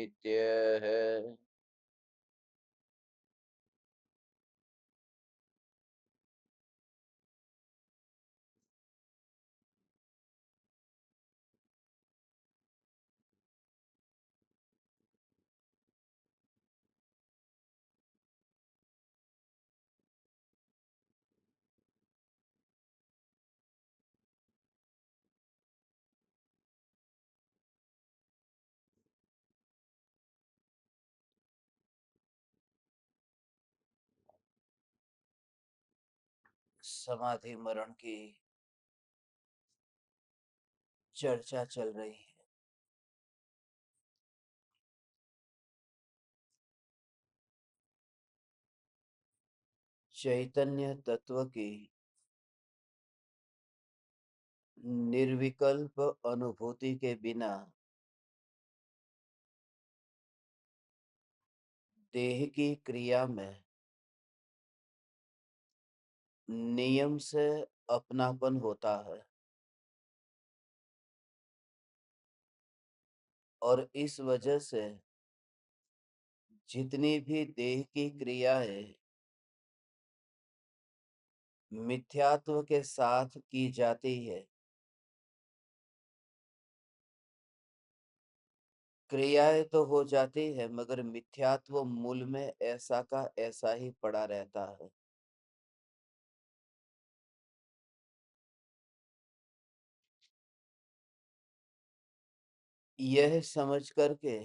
नित्य है। समाधि मरण की चर्चा चल रही है। चैतन्य तत्व की निर्विकल्प अनुभूति के बिना देह की क्रिया में नियम से अपनापन होता है और इस वजह से जितनी भी देह की क्रियाएं मिथ्यात्व के साथ की जाती है, क्रियाएं तो हो जाती है मगर मिथ्यात्व मूल में ऐसा का ऐसा ही पड़ा रहता है। यह समझ करके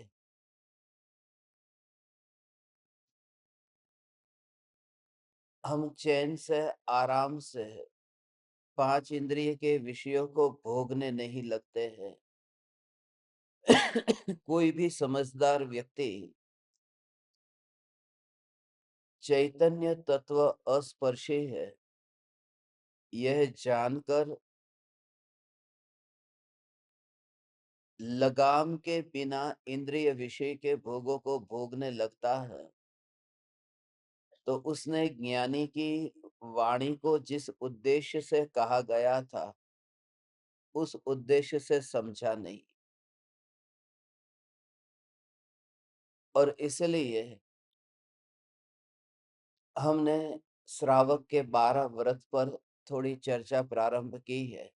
हम चैन से आराम से पांच इंद्रिय के विषयों को भोगने नहीं लगते हैं। कोई भी समझदार व्यक्ति चैतन्य तत्व अस्पर्शी है यह जानकर लगाम के बिना इंद्रिय विषय के भोगों को भोगने लगता है तो उसने ज्ञानी की वाणी को जिस उद्देश्य से कहा गया था उस उद्देश्य से समझा नहीं और इसलिए हमने श्रावक के 12 व्रत पर थोड़ी चर्चा प्रारंभ की है।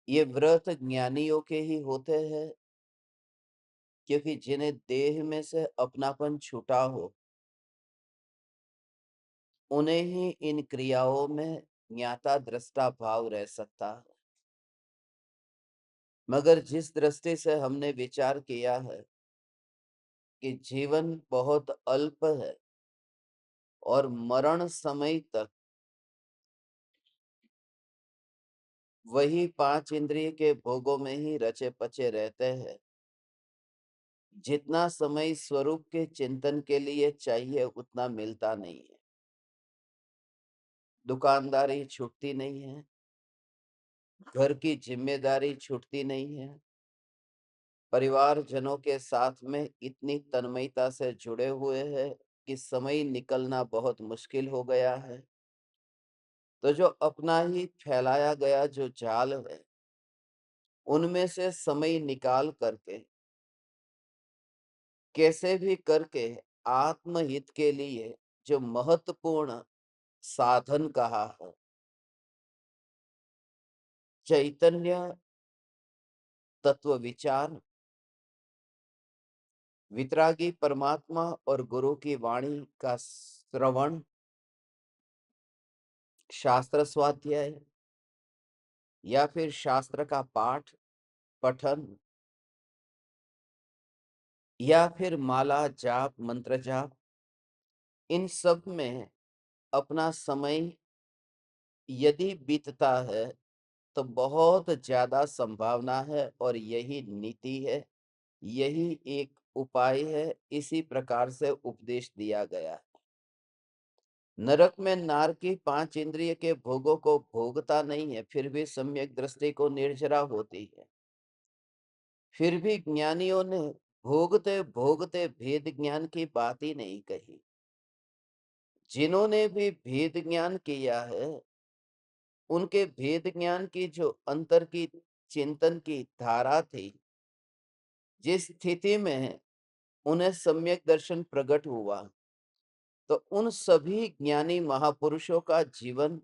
ये व्रत ज्ञानियों के ही होते हैं क्योंकि जिन्हें देह में से अपनापन छूटा हो उन्हें ही इन क्रियाओं में ज्ञाता दृष्टा भाव रह सकता है। मगर जिस दृष्टि से हमने विचार किया है कि जीवन बहुत अल्प है और मरण समय तक वही पांच इंद्रिय के भोगों में ही रचे पचे रहते हैं, जितना समय स्वरूप के चिंतन के लिए चाहिए उतना मिलता नहीं है। दुकानदारी छूटती नहीं है, घर की जिम्मेदारी छूटती नहीं है, परिवारजनों के साथ में इतनी तन्मयता से जुड़े हुए हैं कि समय निकलना बहुत मुश्किल हो गया है। तो जो अपना ही फैलाया गया जो जाल है उनमें से समय निकाल करके कैसे भी करके आत्महित के लिए जो महत्वपूर्ण साधन कहा है चैतन्य तत्व विचार, वितरागी परमात्मा और गुरु की वाणी का श्रवण, शास्त्र स्वाध्याय या फिर शास्त्र का पाठ पठन या फिर माला जाप मंत्र जाप, इन सब में अपना समय यदि बीतता है तो बहुत ज्यादा संभावना है और यही नीति है, यही एक उपाय है। इसी प्रकार से उपदेश दिया गया है। नरक में नार की पांच इंद्रिय के भोगों को भोगता नहीं है फिर भी सम्यक दृष्टि को निर्जरा होती है। फिर भी ज्ञानियों ने भोगते भोगते भेद ज्ञान की बात ही नहीं कही। जिन्होंने भी भेद ज्ञान किया है उनके भेद ज्ञान की जो अंतर की चिंतन की धारा थी जिस स्थिति में उन्हें सम्यक दर्शन प्रकट हुआ, तो उन सभी ज्ञानी महापुरुषों का जीवन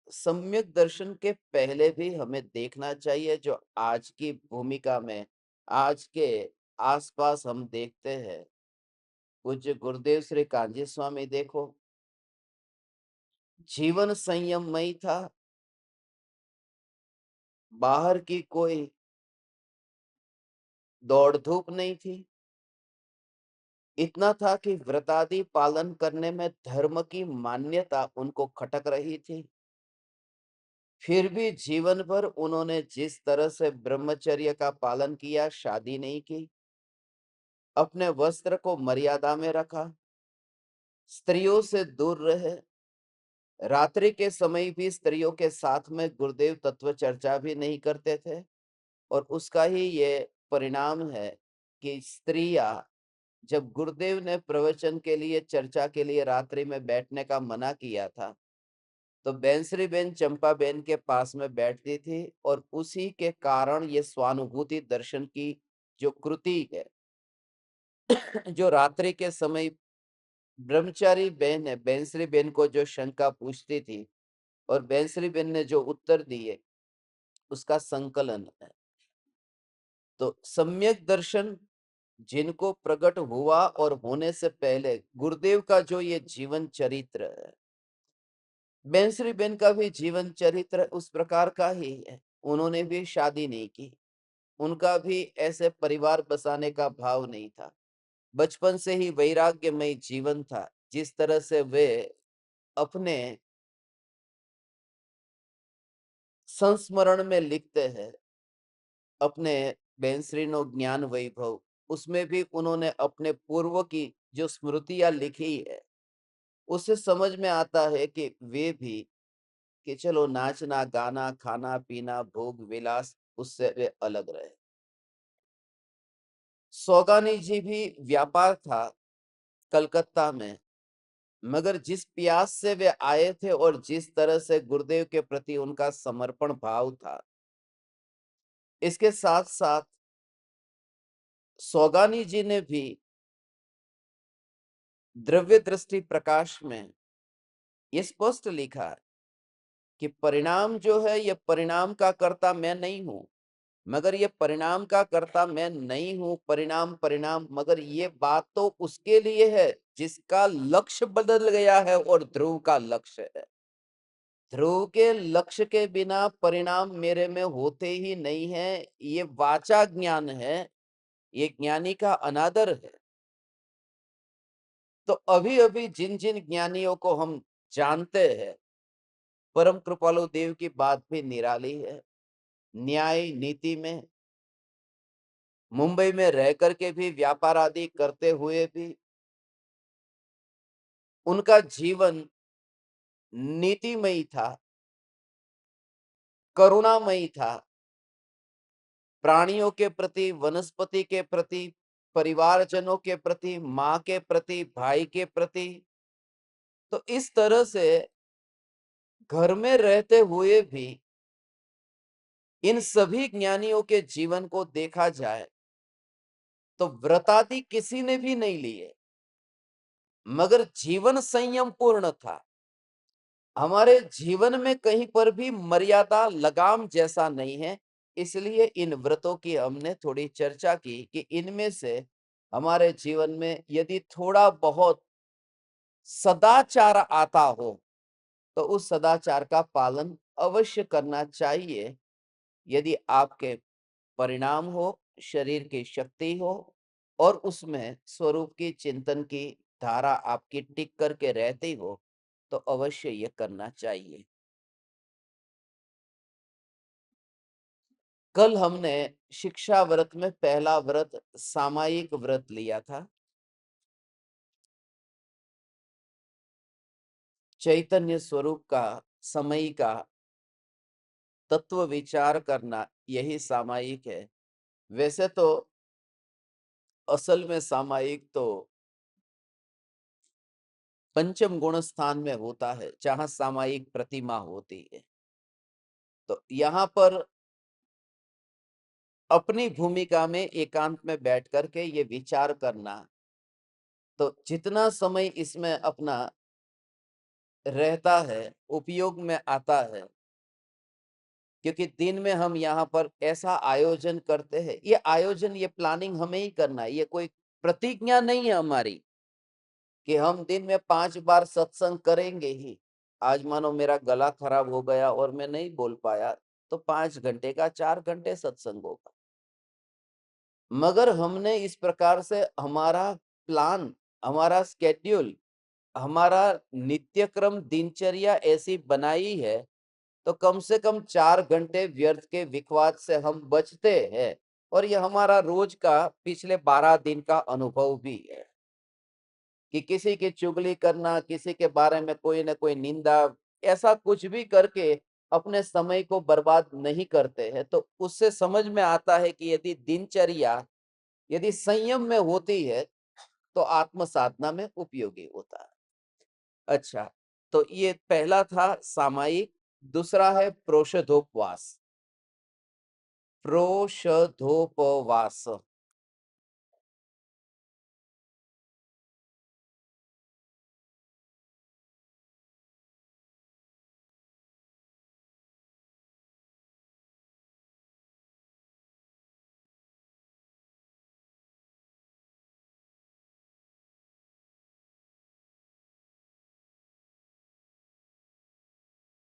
सम्यक दर्शन के पहले भी हमें देखना चाहिए, जो आज की भूमिका में, आज के आसपास हम देखते हैं। पूज्य गुरुदेव श्री कांजी स्वामी देखो, जीवन संयममयी था, बाहर की कोई दौड़ धूप नहीं थी। इतना था कि व्रतादि पालन करने में धर्म की मान्यता उनको खटक रही थी। फिर भी जीवन भर उन्होंने जिस तरह से ब्रह्मचर्य का पालन किया, शादी नहीं की, अपने वस्त्र को मर्यादा में रखा, स्त्रियों से दूर रहे, रात्रि के समय भी स्त्रियों के साथ में गुरुदेव तत्व चर्चा भी नहीं करते थे। और उसका ही ये परिणाम है कि स्त्रियां, जब गुरुदेव ने प्रवचन के लिए, चर्चा के लिए रात्रि में बैठने का मना किया था, तो बेंसरी बेन चंपा बेन के पास में बैठती थी। और उसी के कारण ये स्वानुभूति दर्शन की जो कृति है, जो रात्रि के समय ब्रह्मचारी बहन है, बेंसरी बेन को जो शंका पूछती थी और बेंसरी बेन ने जो उत्तर दिए, उसका संकलन है। तो सम्यक दर्शन जिनको प्रकट हुआ, और होने से पहले गुरुदेव का जो ये जीवन चरित्र है, बेंसरी बेन का भी जीवन चरित्र उस प्रकार का ही है। उन्होंने भी शादी नहीं की, उनका भी ऐसे परिवार बसाने का भाव नहीं था। बचपन से ही वैराग्यमय जीवन था। जिस तरह से वे अपने संस्मरण में लिखते हैं, अपने बेंसरीनो ज्ञान वैभव, उसमें भी उन्होंने अपने पूर्व की जो स्मृतियां लिखी है, उससे समझ में आता है कि वे भी, कि चलो नाचना, गाना, खाना पीना, भोग विलास, उससे वे अलग रहे। सौगानी जी भी व्यापार था कलकत्ता में, मगर जिस प्यास से वे आए थे और जिस तरह से गुरुदेव के प्रति उनका समर्पण भाव था, इसके साथ साथ सौगानी जी ने भी द्रव्य दृष्टि प्रकाश में ये स्पष्ट लिखा है कि परिणाम जो है, ये परिणाम का कर्ता मैं नहीं हूं, मगर ये परिणाम का कर्ता मैं नहीं हूं। परिणाम परिणाम, मगर ये बात तो उसके लिए है जिसका लक्ष्य बदल गया है और ध्रुव का लक्ष्य है। ध्रुव के लक्ष्य के बिना परिणाम मेरे में होते ही नहीं है। ये वाचा ज्ञान है, ये ज्ञानी का अनादर है। तो अभी अभी जिन जिन ज्ञानियों को हम जानते हैं, परम कृपालु देव की बात भी निराली है। न्याय नीति में मुंबई में रह करके भी, व्यापार आदि करते हुए भी, उनका जीवन नीतिमयी था, करुणामयी था, प्राणियों के प्रति, वनस्पति के प्रति, परिवारजनों के प्रति, माँ के प्रति, भाई के प्रति। तो इस तरह से घर में रहते हुए भी इन सभी ज्ञानियों के जीवन को देखा जाए तो व्रतादि किसी ने भी नहीं लिए, मगर जीवन संयम पूर्ण था। हमारे जीवन में कहीं पर भी मर्यादा, लगाम जैसा नहीं है। इसलिए इन व्रतों की हमने थोड़ी चर्चा की कि इनमें से हमारे जीवन में यदि थोड़ा बहुत सदाचार आता हो, तो उस सदाचार का पालन अवश्य करना चाहिए। यदि आपके परिणाम हो, शरीर की शक्ति हो, और उसमें स्वरूप की चिंतन की धारा आपकी टिक करके रहती हो, तो अवश्य ये करना चाहिए। कल हमने शिक्षा व्रत में पहला व्रत सामायिक व्रत लिया था। चैतन्य स्वरूप का, समय का तत्व विचार करना, यही सामायिक है। वैसे तो असल में सामायिक तो पंचम गुण स्थान में होता है, जहां सामायिक प्रतिमा होती है। तो यहाँ पर अपनी भूमिका में एकांत में बैठ करके ये विचार करना, तो जितना समय इसमें अपना रहता है, उपयोग में आता है, क्योंकि दिन में हम यहाँ पर ऐसा आयोजन करते हैं, ये आयोजन, ये प्लानिंग हमें ही करना है, ये कोई प्रतिज्ञा नहीं है हमारी कि हम दिन में 5 बार सत्संग करेंगे ही। आज मानो मेरा गला खराब हो गया और मैं नहीं बोल पाया, तो 5 घंटे का 4 घंटे सत्संग होगा। मगर हमने इस प्रकार से हमारा प्लान, हमारा स्केड्यूल, हमारा नित्यक्रम दिनचर्या ऐसी बनाई है, तो कम से कम 4 घंटे व्यर्थ के विखवाद से हम बचते हैं। और ये हमारा रोज का पिछले 12 दिन का अनुभव भी है कि किसी की चुगली करना, किसी के बारे में कोई न कोई निंदा, ऐसा कुछ भी करके अपने समय को बर्बाद नहीं करते हैं। तो उससे समझ में आता है कि यदि दिनचर्या, यदि संयम में होती है, तो आत्म साधना में उपयोगी होता है। अच्छा, तो ये पहला था सामायिक, दूसरा है प्रोषधोपवास। प्रोषधोपवास,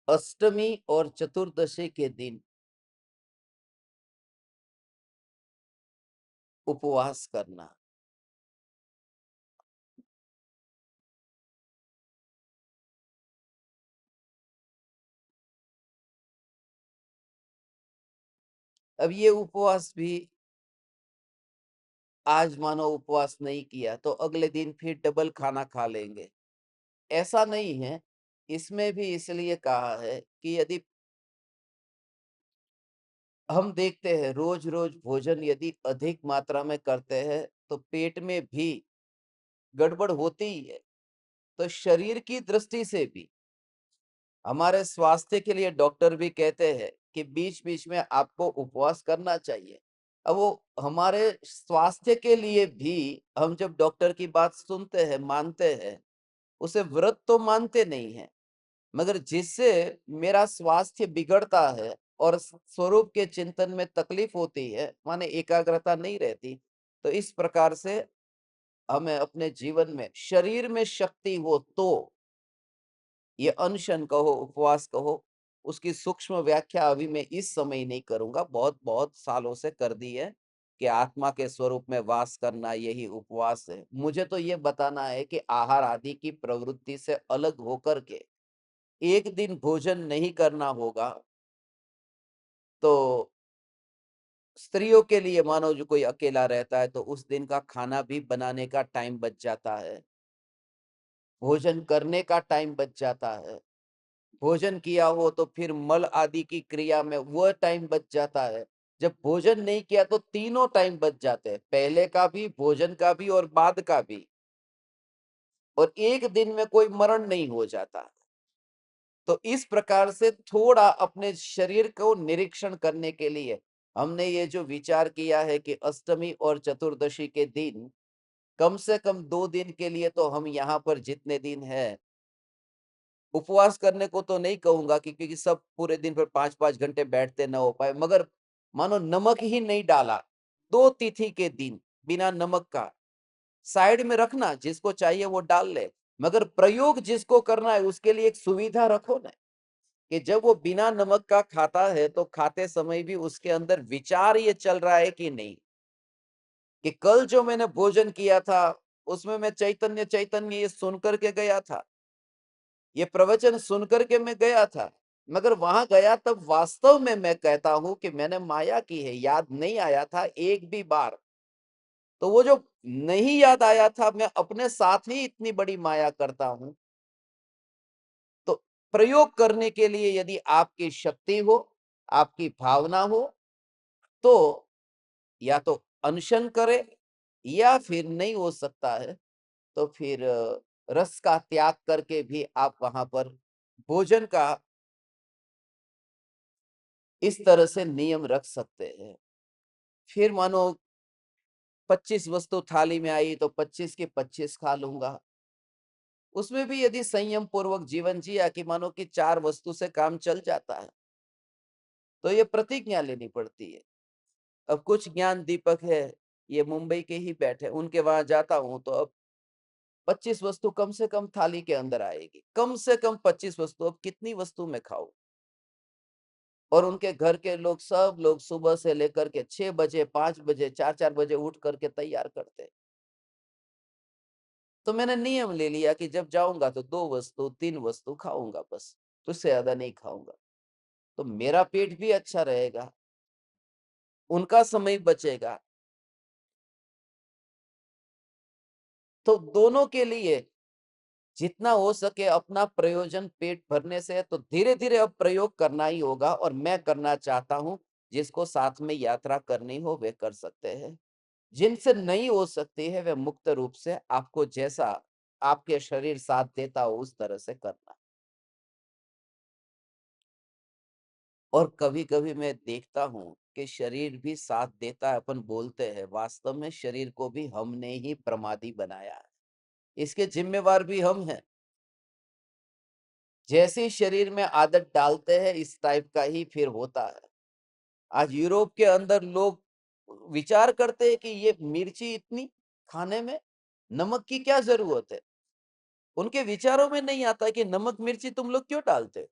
अष्टमी और चतुर्दशी के दिन उपवास करना। अब ये उपवास भी, आज मानो उपवास नहीं किया तो अगले दिन फिर डबल खाना खा लेंगे, ऐसा नहीं है। इसमें भी इसलिए कहा है कि यदि हम देखते हैं रोज रोज भोजन यदि अधिक मात्रा में करते हैं, तो पेट में भी गड़बड़ होती ही है। तो शरीर की दृष्टि से भी, हमारे स्वास्थ्य के लिए डॉक्टर भी कहते हैं कि बीच बीच में आपको उपवास करना चाहिए। अब वो हमारे स्वास्थ्य के लिए भी, हम जब डॉक्टर की बात सुनते हैं, मानते हैं, उसे व्रत तो मानते नहीं है, मगर जिससे मेरा स्वास्थ्य बिगड़ता है और स्वरूप के चिंतन में तकलीफ होती है, माने एकाग्रता नहीं रहती, तो इस प्रकार से हमें अपने जीवन में, शरीर में शक्ति हो तो, ये अनशन कहो, उपवास कहो, उसकी सूक्ष्म व्याख्या अभी मैं इस समय नहीं करूंगा, बहुत बहुत सालों से कर दी है कि आत्मा के स्वरूप में वास करना यही उपवास है। मुझे तो ये बताना है कि आहार आदि की प्रवृत्ति से अलग होकर के एक दिन भोजन नहीं करना होगा। तो स्त्रियों के लिए, मानो जो कोई अकेला रहता है, तो उस दिन का खाना भी बनाने का टाइम बच जाता है, भोजन करने का टाइम बच जाता है। भोजन किया हो तो फिर मल आदि की क्रिया में वह टाइम बच जाता है। जब भोजन नहीं किया तो तीनों टाइम बच जाते हैं, पहले का भी, भोजन का भी और बाद का भी। और एक दिन में कोई मरण नहीं हो जाता। तो इस प्रकार से थोड़ा अपने शरीर को निरीक्षण करने के लिए हमने ये जो विचार किया है कि अष्टमी और चतुर्दशी के दिन, कम से कम 2 दिन के लिए तो हम यहाँ पर जितने दिन है, उपवास करने को तो नहीं कहूंगा कि, क्योंकि सब पूरे दिन पर 5-5 घंटे बैठते ना हो पाए, मगर मानो नमक ही नहीं डाला, 2 तिथि के दिन बिना नमक का साइड में रखना, जिसको चाहिए वो डाल ले, मगर प्रयोग जिसको करना है उसके लिए एक सुविधा रखो ना, कि जब वो बिना नमक का खाता है तो खाते समय भी उसके अंदर विचार ये चल रहा है कि नहीं, कि कल जो मैंने भोजन किया था उसमें मैं चैतन्य चैतन्य ये सुन करके गया था, ये प्रवचन सुन करके मैं गया था, मगर वहां गया तब वास्तव में मैं कहता हूं कि मैंने माया की है, याद नहीं आया था एक भी बार। तो वो जो नहीं याद आया था, मैं अपने साथ ही इतनी बड़ी माया करता हूं। तो प्रयोग करने के लिए यदि आपकी शक्ति हो, आपकी भावना हो, तो या तो अनशन करे, या फिर नहीं हो सकता है तो फिर रस का त्याग करके भी आप वहां पर भोजन का इस तरह से नियम रख सकते हैं। फिर मानो 25 वस्तु थाली में आई तो 25 की 25 खा लूंगा। उसमें भी यदि संयम पूर्वक जीवन जिया कि मानो कि 4 वस्तु से काम चल जाता है, तो ये प्रतिज्ञा लेनी पड़ती है। अब कुछ ज्ञान दीपक है, ये मुंबई के ही बैठे, उनके वहां जाता हूं तो अब 25 वस्तु कम से कम थाली के अंदर आएगी, कम से कम 25 वस्तु। अब कितनी वस्तु मैं खाऊं? और उनके घर के लोग, सब लोग सुबह से लेकर के 6 बजे, 5 बजे, 4-4 बजे उठ करके तैयार करते हैं। तो मैंने नियम ले लिया कि जब जाऊंगा तो 2 वस्तु, 3 वस्तु खाऊंगा बस, उससे ज्यादा नहीं खाऊंगा। तो मेरा पेट भी अच्छा रहेगा, उनका समय बचेगा। तो दोनों के लिए जितना हो सके अपना प्रयोजन पेट भरने से, तो धीरे धीरे अब प्रयोग करना ही होगा। और मैं करना चाहता हूं, जिसको साथ में यात्रा करनी हो वे कर सकते हैं, जिनसे नहीं हो सकती है वे मुक्त रूप से आपको जैसा आपके शरीर साथ देता हो उस तरह से करना। और कभी कभी मैं देखता हूं कि शरीर भी साथ देता है। अपन बोलते हैं, वास्तव में शरीर को भी हमने ही प्रमादी बनाया है, इसके जिम्मेवार भी हम हैं। जैसे शरीर में आदत डालते हैं इस टाइप का ही फिर होता है। आज यूरोप के अंदर लोग विचार करते हैं कि ये मिर्ची इतनी खाने में, नमक की क्या जरूरत है। उनके विचारों में नहीं आता कि नमक मिर्ची तुम लोग क्यों डालते हो।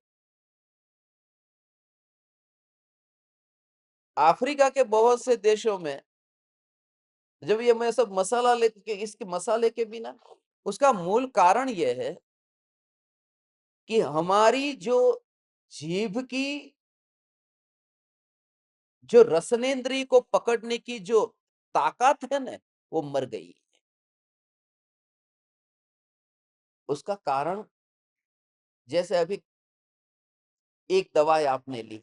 अफ्रीका के बहुत से देशों में जब ये मैं सब मसाला लेके, इसके मसाले के बिना, उसका मूल कारण यह है कि हमारी जो जीभ की जो रसनेंद्रिय को पकड़ने की जो ताकत है ना, वो मर गई है। उसका कारण, जैसे अभी एक दवाई आपने ली,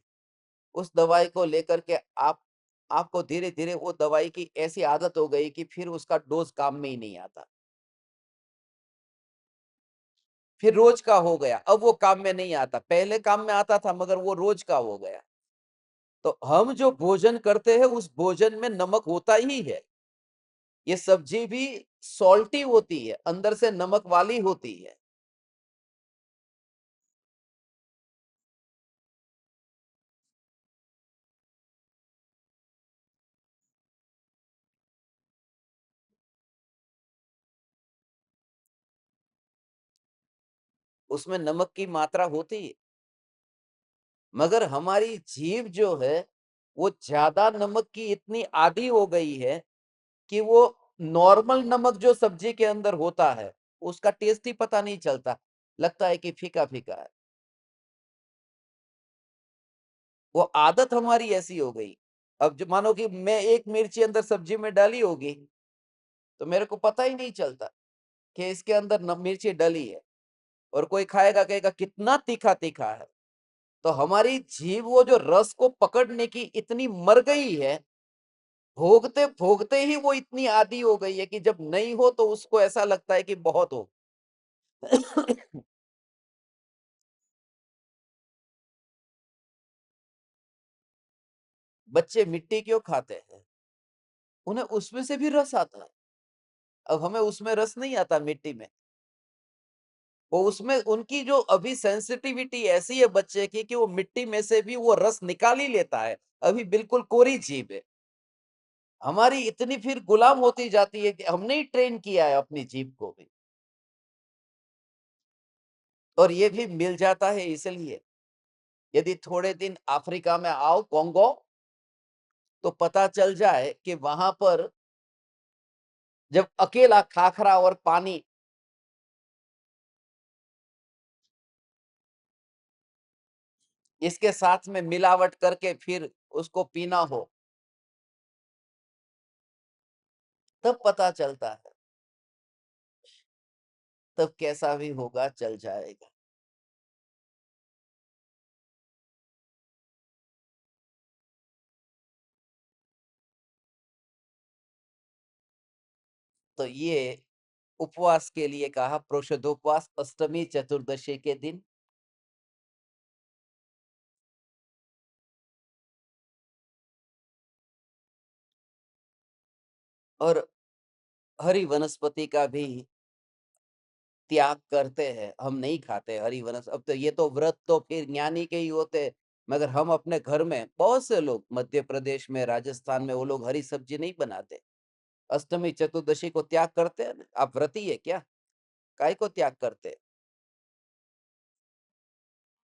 उस दवाई को लेकर के आपको धीरे धीरे वो दवाई की ऐसी आदत हो गई कि फिर उसका डोज काम में ही नहीं आता, फिर रोज का हो गया। अब वो काम में नहीं आता, पहले काम में आता था मगर वो रोज का हो गया। तो हम जो भोजन करते हैं उस भोजन में नमक होता ही है। ये सब्जी भी सॉल्टी होती है, अंदर से नमक वाली होती है। उसमें नमक की मात्रा होती है, मगर हमारी जीभ जो है वो ज्यादा नमक की इतनी आदी हो गई है कि वो नॉर्मल नमक जो सब्जी के अंदर होता है उसका टेस्ट ही पता नहीं चलता, लगता है कि फीका फीका है। वो आदत हमारी ऐसी हो गई। अब जो मानो कि मैं एक मिर्ची अंदर सब्जी में डाली होगी तो मेरे को पता ही नहीं चलता कि इसके अंदर मिर्ची डली है। और कोई खाएगा कहेगा कितना तीखा तीखा है। तो हमारी जीभ वो जो रस को पकड़ने की इतनी मर गई है, भोगते भोगते ही वो इतनी आदी हो गई है कि जब नहीं हो तो उसको ऐसा लगता है कि बहुत हो। बच्चे मिट्टी क्यों खाते हैं? उन्हें उसमें से भी रस आता है। अब हमें उसमें रस नहीं आता मिट्टी में। वो उसमें उनकी जो अभी सेंसिटिविटी ऐसी है बच्चे की कि वो मिट्टी में से भी वो रस निकाल ही लेता है। अभी बिल्कुल कोरी जीभ है। हमारी इतनी फिर गुलाम होती जाती है कि हमने ही ट्रेन किया है अपनी जीभ को भी। और ये भी मिल जाता है इसलिए, यदि थोड़े दिन अफ्रीका में आओ, कोंगो, तो पता चल जाए कि वहां पर जब अकेला खाखरा और पानी इसके साथ में मिलावट करके फिर उसको पीना हो, तब पता चलता है। तब कैसा भी होगा चल जाएगा। तो ये उपवास के लिए कहा, प्रोषदोपवास अष्टमी चतुर्दशी के दिन। और हरी वनस्पति का भी त्याग करते हैं, हम नहीं खाते हरी वनस अब तो ये तो व्रत तो फिर ज्ञानी के ही होते हैं, मगर हम अपने घर में बहुत से लोग मध्य प्रदेश में, राजस्थान में वो लोग हरी सब्जी नहीं बनाते। अष्टमी चतुर्दशी को त्याग करते हैं ना। आप व्रती है क्या? काय को त्याग करते हैं?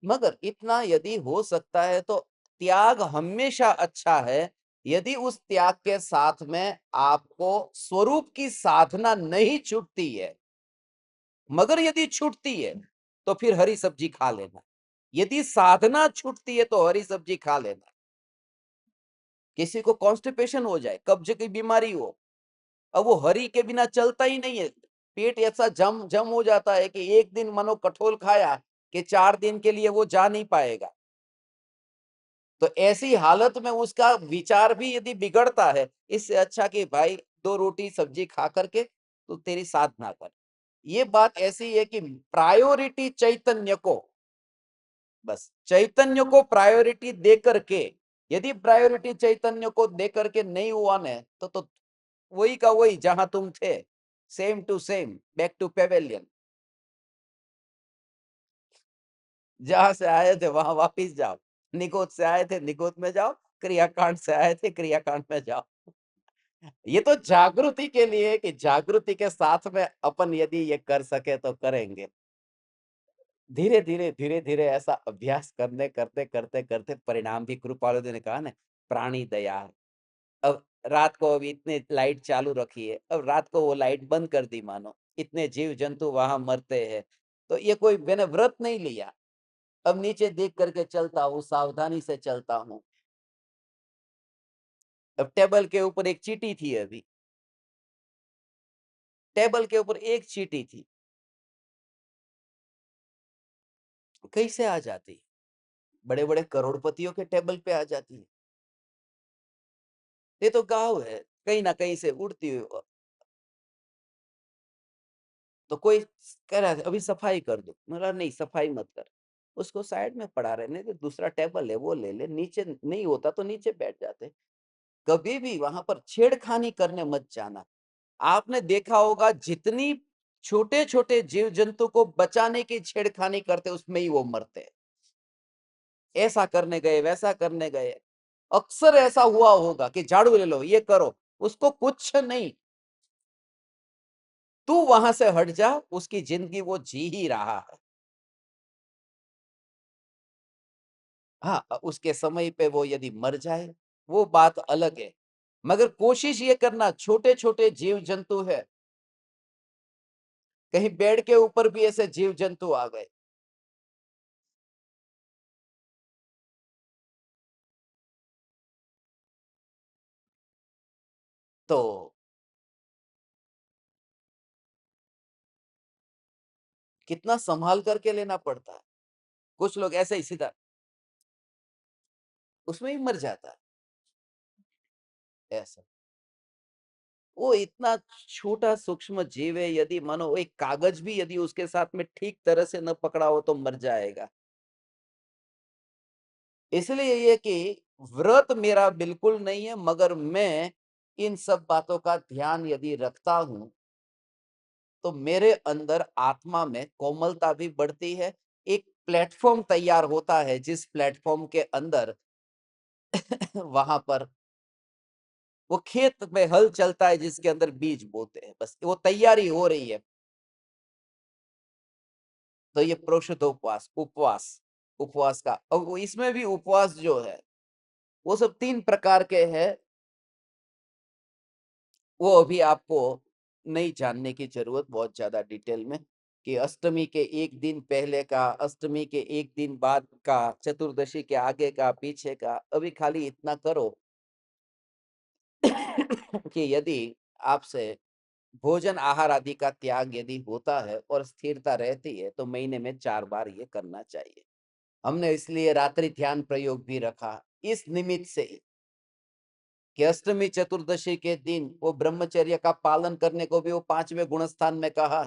मगर इतना यदि हो सकता है तो त्याग हमेशा अच्छा है, यदि उस त्याग के साथ में आपको स्वरूप की साधना नहीं छूटती है। मगर यदि छूटती है तो फिर हरी सब्जी खा लेना। यदि साधना छूटती है तो हरी सब्जी खा लेना। किसी को कॉन्स्टिपेशन हो जाए, कब्ज की बीमारी हो, अब वो हरी के बिना चलता ही नहीं है। पेट ऐसा जम जम हो जाता है कि एक दिन मानो कठोल खाया कि 4 दिन के लिए वो जा नहीं पाएगा। तो ऐसी हालत में उसका विचार भी यदि बिगड़ता है, इससे अच्छा कि भाई 2 रोटी सब्जी खा करके तो तेरी साधना कर। ये बात ऐसी है कि प्रायोरिटी चैतन्य को, बस चैतन्य को प्रायोरिटी दे करके, यदि प्रायोरिटी चैतन्य को दे करके नहीं हुआ न तो वही का वही जहां तुम थे, same to same, back to pavilion. जहां से आए थे वहां वापिस जाओ। निगोद से आए थे निगोद में जाओ, क्रियाकांड से आए थे क्रियाकांड में जाओ। ये तो जागृति के लिए, कि जागृति के साथ में अपन यदि ये कर सके तो करेंगे। धीरे धीरे धीरे धीरे ऐसा अभ्यास करने करते करते करते परिणाम भी, कृपालु जी ने कहा ना, प्राणी दया। अब रात को अभी इतने लाइट चालू रखी है, अब रात को वो लाइट बंद कर दी, मानो इतने जीव जंतु वहां मरते हैं, तो ये कोई मैंने व्रत नहीं लिया। अब नीचे देख करके चलता हूँ, सावधानी से चलता हूँ। अब टेबल के ऊपर एक चीटी थी, अभी टेबल के ऊपर एक चीटी थी, कैसे आ जाती? बड़े बड़े करोड़पतियों के टेबल पे आ जाती है। ये तो गाँव है, कहीं ना कहीं से उड़ती हुई। तो कोई कह रहा है अभी सफाई कर दो, मेरा नहीं सफाई मत कर, उसको साइड में पड़ा रहने दे, दूसरा टेबल है वो ले ले, नीचे नहीं होता तो नीचे बैठ जाते। कभी भी वहां पर छेड़खानी करने मत जाना। आपने देखा होगा जितनी छोटे छोटे जीव जंतु को बचाने की छेड़खानी करते उसमें ही वो मरते हैं। ऐसा करने गए वैसा करने गए, अक्सर ऐसा हुआ होगा कि झाड़ू ले लो ये करो, उसको कुछ नहीं, तू वहां से हट जा, उसकी जिंदगी वो जी ही रहा है। हाँ, उसके समय पे वो यदि मर जाए वो बात अलग है, मगर कोशिश ये करना, छोटे छोटे जीव जंतु है, कहीं बेड के ऊपर भी ऐसे जीव जंतु आ गए तो कितना संभाल करके लेना पड़ता है। कुछ लोग ऐसे ही सीधा उसमें ही मर जाता है ऐसा। वो इतना छोटा सूक्ष्म जीव है, यदि मानो एक कागज भी यदि उसके साथ में ठीक तरह से न पकड़ा हो तो मर जाएगा। इसलिए ये कि व्रत मेरा बिल्कुल नहीं है, मगर मैं इन सब बातों का ध्यान यदि रखता हूं तो मेरे अंदर आत्मा में कोमलता भी बढ़ती है। एक प्लेटफॉर्म तैयार होता है, जिस प्लेटफॉर्म के अंदर वहां पर वो खेत में हल चलता है, जिसके अंदर बीज बोते हैं, बस वो तैयारी हो रही है। तो ये प्रोषितोपवास, उपवास, उपवास का, अब वो इसमें भी उपवास जो है वो सब 3 प्रकार के हैं। वो अभी आपको नहीं जानने की जरूरत बहुत ज्यादा डिटेल में, कि अष्टमी के एक दिन पहले का, अष्टमी के एक दिन बाद का, चतुर्दशी के आगे का, पीछे का, अभी खाली इतना करो कि यदि आपसे भोजन आहार आदि का त्याग यदि होता है और स्थिरता रहती है तो महीने में 4 बार ये करना चाहिए। हमने इसलिए रात्रि ध्यान प्रयोग भी रखा, इस निमित्त से ही कि अष्टमी चतुर्दशी के दिन वो ब्रह्मचर्य का पालन करने को भी वो 5वें गुणस्थान में कहा।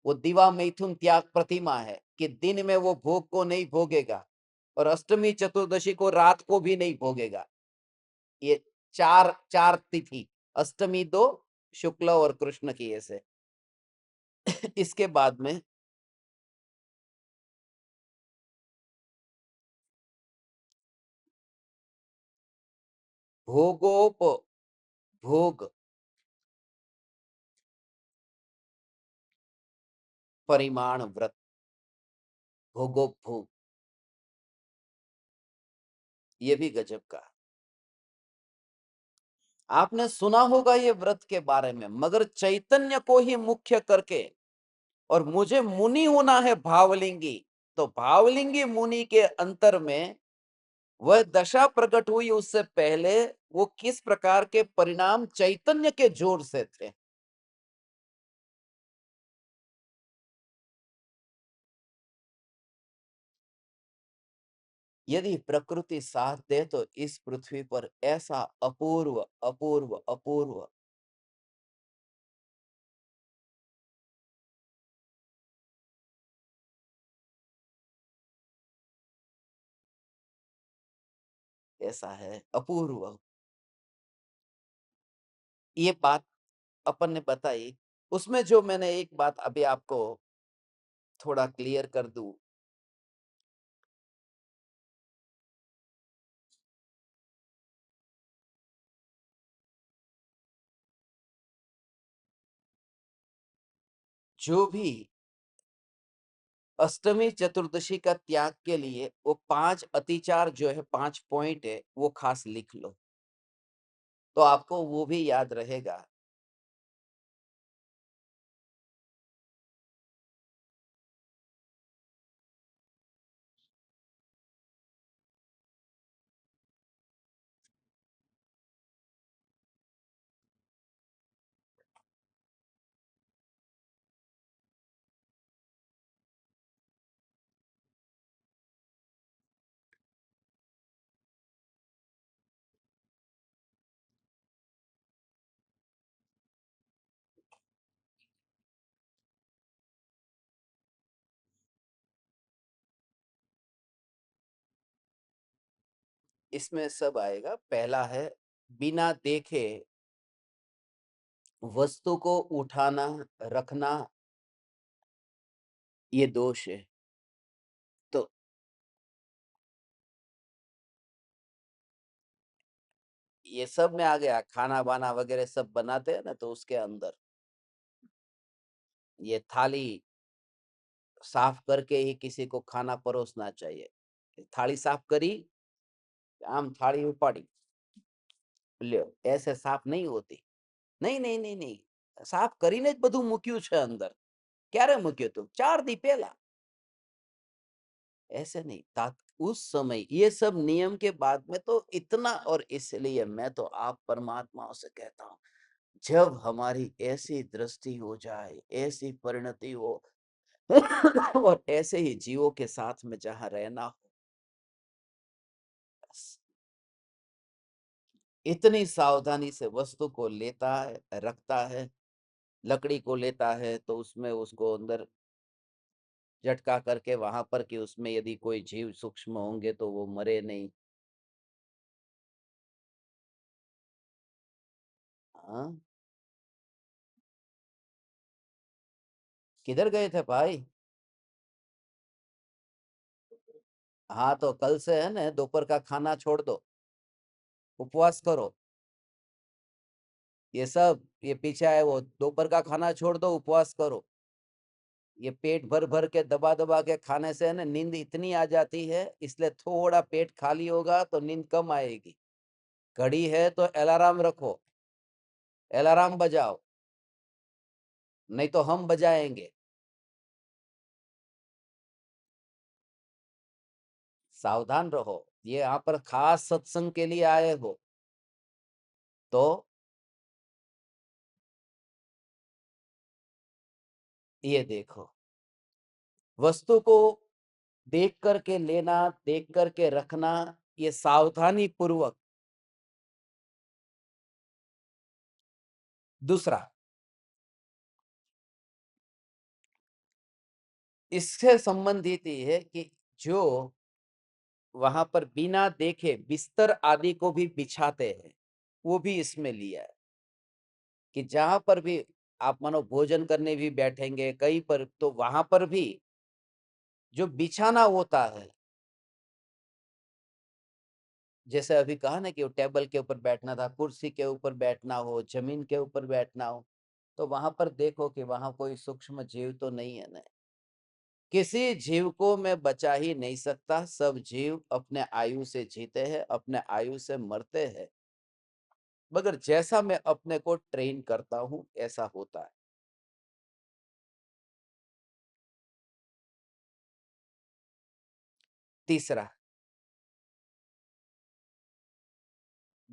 वो दिवा मैथुन त्याग प्रतिमा है कि दिन में वो भोग को नहीं भोगेगा, और अष्टमी चतुर्दशी को रात को भी नहीं भोगेगा। ये चार चार तिथि, अष्टमी 2 शुक्ल और कृष्ण की ऐसे। इसके बाद में भोगोप भोग परिमाण व्रत, भोगोपभोग, ये भी गजब का। आपने सुना होगा ये व्रत के बारे में, मगर चैतन्य को ही मुख्य करके और मुझे मुनि होना है भावलिंगी, तो भावलिंगी मुनि के अंतर में वह दशा प्रकट हुई, उससे पहले वो किस प्रकार के परिणाम चैतन्य के जोर से थे। यदि प्रकृति साथ दे तो इस पृथ्वी पर ऐसा अपूर्व अपूर्व अपूर्व ऐसा है, अपूर्व। ये बात अपन ने बताई, उसमें जो मैंने एक बात अभी आपको थोड़ा क्लियर कर दूं। जो भी अष्टमी चतुर्दशी का त्याग के लिए वो 5 अतिचार जो है, 5 पॉइंट है, वो खास लिख लो तो आपको वो भी याद रहेगा। इसमें सब आएगा। पहला है बिना देखे वस्तु को उठाना, रखना, ये दोष है। तो ये सब में आ गया, खाना बाना वगैरह सब बनाते हैं ना, तो उसके अंदर ये थाली साफ करके ही किसी को खाना परोसना चाहिए। थाली साफ करी, आम थाली उपाड़ी, લ્યો ऐसे साफ नहीं होती। नहीं नहीं नहीं नहीं, સાફ કરીને જ બધું મૂક્યું છે અંદર। ક્યારે મૂક્યું તું? 4 દી પહેલા। ऐसे नहीं, तात उस समय ये सब नियम के बाद में तो इतना। और इसलिए मैं तो आप परमात्माओं से कहता हूँ, जब हमारी ऐसी दृष्टि हो जाए, ऐसी परिणति हो और ऐसे ही जीवों के साथ में जहां रहना हो, बस इतनी सावधानी से वस्तु को लेता है, रखता है। लकड़ी को लेता है तो उसमें उसको अंदर झटका करके वहां पर कि उसमें यदि कोई जीव सूक्ष्म होंगे तो वो मरे नहीं। हाँ, किधर गए थे भाई? हाँ, तो कल से है ना, दोपहर का खाना छोड़ दो, उपवास करो। ये सब ये पीछे है, वो दोपहर का खाना छोड़ दो, उपवास करो। ये पेट भर भर के दबा दबा के खाने से है ना, नींद इतनी आ जाती है, इसलिए थोड़ा पेट खाली होगा तो नींद कम आएगी। घड़ी है तो अलार्म रखो, अलार्म बजाओ, नहीं तो हम बजाएंगे। सावधान रहो, ये यहाँ पर खास सत्संग के लिए आए हो तो ये देखो, वस्तु को देख करके लेना, देख करके रखना, ये सावधानी पूर्वक। दूसरा, इससे संबंधित ये है कि जो वहां पर बिना देखे बिस्तर आदि को भी बिछाते हैं, वो भी इसमें लिया है। कि जहाँ पर भी आप मानो भोजन करने भी बैठेंगे कहीं पर, तो वहाँ पर भी जो बिछाना होता है, जैसे अभी कहा ना कि वो टेबल के ऊपर बैठना था, कुर्सी के ऊपर बैठना हो, ज़मीन के ऊपर बैठना हो, तो वहाँ पर देखो कि वहाँ कोई सूक्ष्म जीव तो नहीं है ना। किसी जीव को मैं बचा ही नहीं सकता, सब जीव अपने आयु से जीते हैं, अपने आयु से मरते हैं। मगर जैसा मैं अपने को ट्रेन करता हूँ, ऐसा होता है। तीसरा,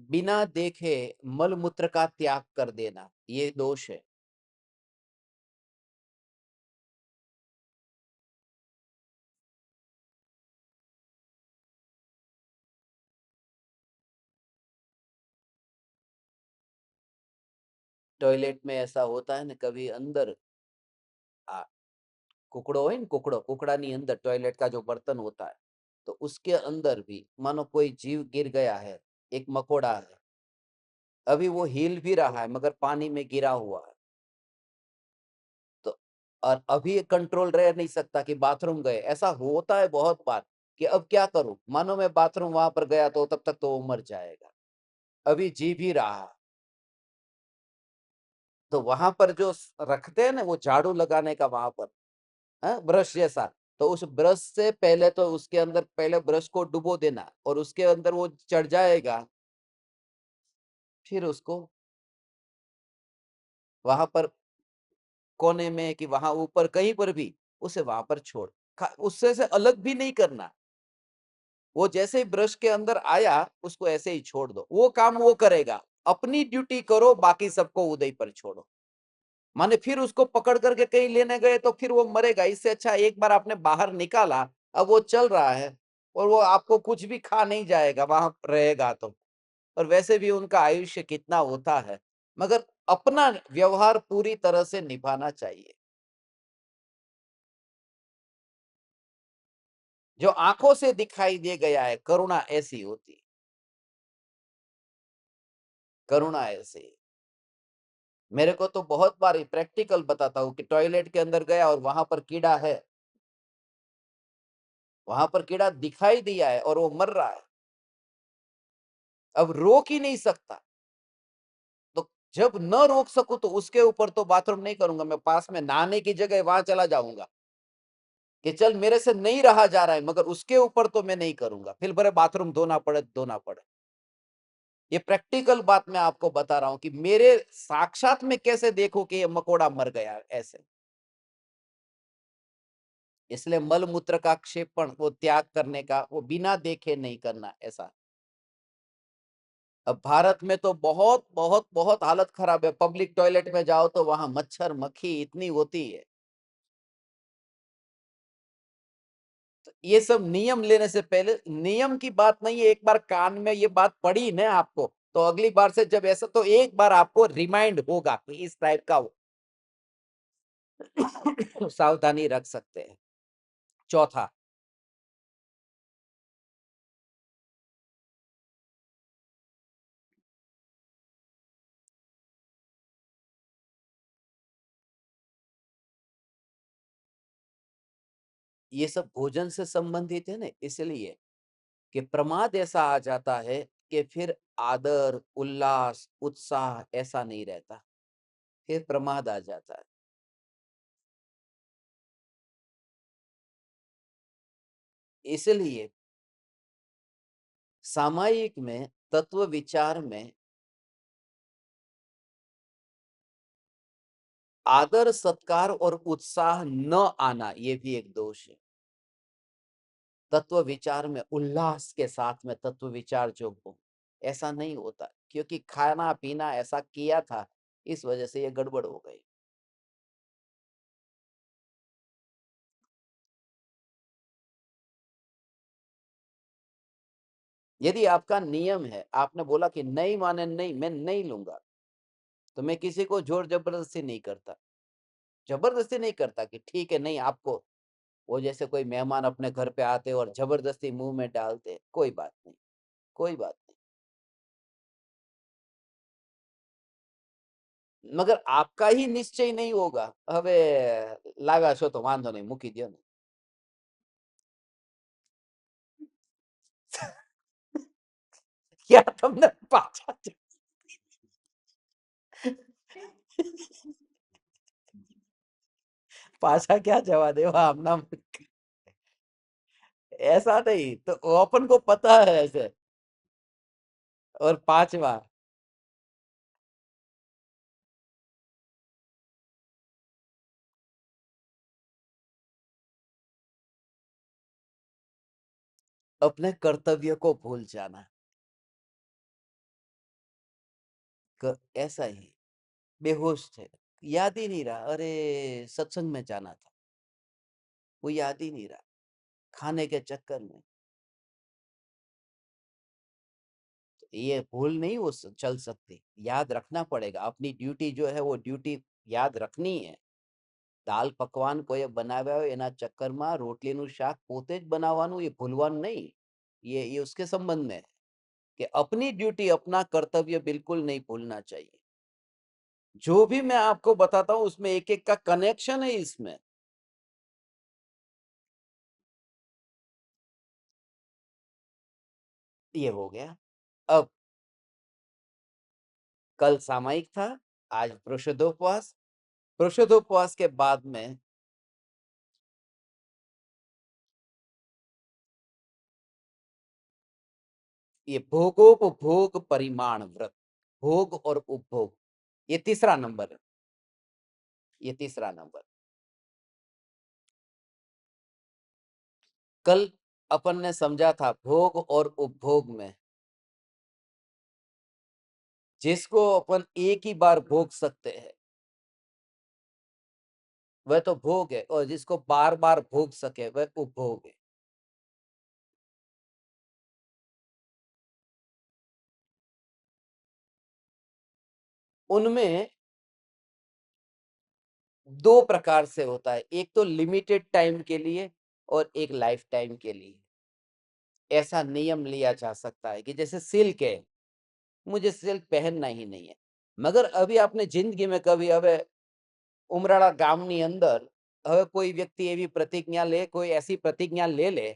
बिना देखे मल-मूत्र का त्याग कर देना, ये दोष है। टॉयलेट में ऐसा होता है ना, कभी अंदर आ, कुकड़ो है न, कुकड़ा नहीं, अंदर टॉयलेट का जो बर्तन होता है, तो उसके अंदर भी मानो कोई जीव गिर गया है, एक मकोड़ा है, अभी वो हिल भी रहा है मगर पानी में गिरा हुआ है, तो और अभी ये कंट्रोल रह नहीं सकता कि बाथरूम गए, ऐसा होता है बहुत बार कि अब क्या करूं, मानो मैं बाथरूम वहां पर गया तो तब तक तो वो मर जाएगा, अभी जी भी रहा। तो वहां पर जो रखते हैं ना वो झाड़ू लगाने का वहां पर, ब्रश जैसा, तो उस ब्रश से पहले तो उसके अंदर पहले ब्रश को डुबो देना और उसके अंदर वो चढ़ जाएगा, फिर उसको वहां पर कोने में कि वहां ऊपर कहीं पर भी उसे वहां पर छोड़, उससे से अलग भी नहीं करना। वो जैसे ही ब्रश के अंदर आया उसको ऐसे ही छोड़ दो, वो काम वो करेगा, अपनी ड्यूटी करो, बाकी सबको उदय पर छोड़ो। माने फिर उसको पकड़ करके कहीं लेने गए तो फिर वो मरेगा, इससे अच्छा एक बार आपने बाहर निकाला, अब वो चल रहा है और वो आपको कुछ भी खा नहीं जाएगा, वहां रहेगा तो। और वैसे भी उनका आयुष्य कितना होता है, मगर अपना व्यवहार पूरी तरह से निभाना चाहिए। जो आंखों से दिखाई दे गया है, करुणा ऐसी होती है, करुणा ऐसी। मेरे को तो बहुत बार प्रैक्टिकल बताता हूँ कि टॉयलेट के अंदर गया और वहां पर कीड़ा है, वहां पर कीड़ा दिखाई दिया है और वो मर रहा है, अब रोक ही नहीं सकता, तो जब न रोक सकूं तो उसके ऊपर तो बाथरूम नहीं करूंगा, मैं पास में नहाने की जगह वहां चला जाऊंगा कि चल मेरे से नहीं रहा जा रहा है, मगर उसके ऊपर तो मैं नहीं करूंगा, फिर भले बाथरूम धोना पड़े। ये प्रैक्टिकल बात मैं आपको बता रहा हूं कि मेरे साक्षात में कैसे देखो कि ये मकोड़ा मर गया ऐसे। इसलिए मल मूत्र का क्षेपण, वो त्याग करने का, वो बिना देखे नहीं करना ऐसा। अब भारत में तो बहुत बहुत बहुत हालत खराब है, पब्लिक टॉयलेट में जाओ तो वहां मच्छर मक्खी इतनी होती है। तो ये सब नियम लेने से पहले, नियम की बात नहीं है, एक बार कान में ये बात पड़ी ना आपको, तो अगली बार से जब ऐसा, तो एक बार आपको रिमाइंड होगा कि इस टाइप का सावधानी रख सकते हैं। चौथा, ये सब भोजन से संबंधित है ना, इसलिए कि प्रमाद ऐसा आ जाता है कि फिर आदर, उल्लास, उत्साह ऐसा नहीं रहता, फिर प्रमाद आ जाता है। इसलिए सामायिक में, तत्व विचार में आदर, सत्कार और उत्साह न आना, ये भी एक दोष है। तत्व विचार में उल्लास के साथ में तत्व विचार जो हो, ऐसा नहीं होता, क्योंकि खाना पीना ऐसा किया था, इस वजह से ये गड़बड़ हो गई। यदि आपका नियम है, आपने बोला कि नहीं माने नहीं, मैं नहीं लूंगा, तो मैं किसी को जोर जबरदस्ती नहीं करता, जबरदस्ती नहीं करता कि ठीक है नहीं आपको, वो जैसे कोई मेहमान अपने घर पे आते और जबरदस्ती मुंह में डालते, कोई बात नहीं, कोई बात नहीं। मगर आपका ही निश्चय नहीं होगा। હવે લાગા છો તો વાંધો નહીં, મૂકી દ્યો ને। ક્યાં તમને પાછા पाछा क्या जवा देवा हमना। ऐसा नहीं तो वो अपन को पता है ऐसे। और पांचवा, अपने कर्तव्य को भूल जाना। ऐसा ही बेहोश थे, याद ही नहीं रहा, अरे सत्संग में जाना था, वो याद ही नहीं रहा, खाने के चक्कर में। तो ये भूल नहीं वो चल सकती, याद रखना पड़ेगा। अपनी ड्यूटी जो है वो ड्यूटी याद रखनी है। दाल पकवान कोઈએ બનાવ્યા હોય એના ચક્કરમાં રોટલીનું શાક પોતે જ બનાવવાનું, એ ભૂલવાનું નહીં। ये उसके संबंध में है कि अपनी ड्यूटी, अपना कर्तव्य बिल्कुल नहीं भूलना चाहिए। जो भी मैं आपको बताता हूं उसमें एक एक का कनेक्शन है इसमें। ये हो गया। अब कल सामायिक था, आज प्रोषदोपवास। प्रोषदोपवास के बाद में ये भोगोपभोग परिमाण व्रत, भोग और उपभोग, ये तीसरा नंबर है। ये तीसरा नंबर। कल अपन ने समझा था भोग और उपभोग में, जिसको अपन एक ही बार भोग सकते हैं वह तो भोग है, और जिसको बार बार भोग सके वह उपभोग है। उनमें दो प्रकार से होता है, एक तो लिमिटेड टाइम के लिए और एक लाइफ टाइम के लिए। ऐसा नियम लिया जा सकता है कि जैसे सिल्क है, मुझे सिल्क पहनना ही नहीं है, मगर अभी आपने जिंदगी में कभी હવે ઉમરાળા ગામની અંદર હવે કોઈ વ્યક્તિ એવી પ્રતિજ્ઞા લે, कोई ऐसी प्रतिज्ञा ले ले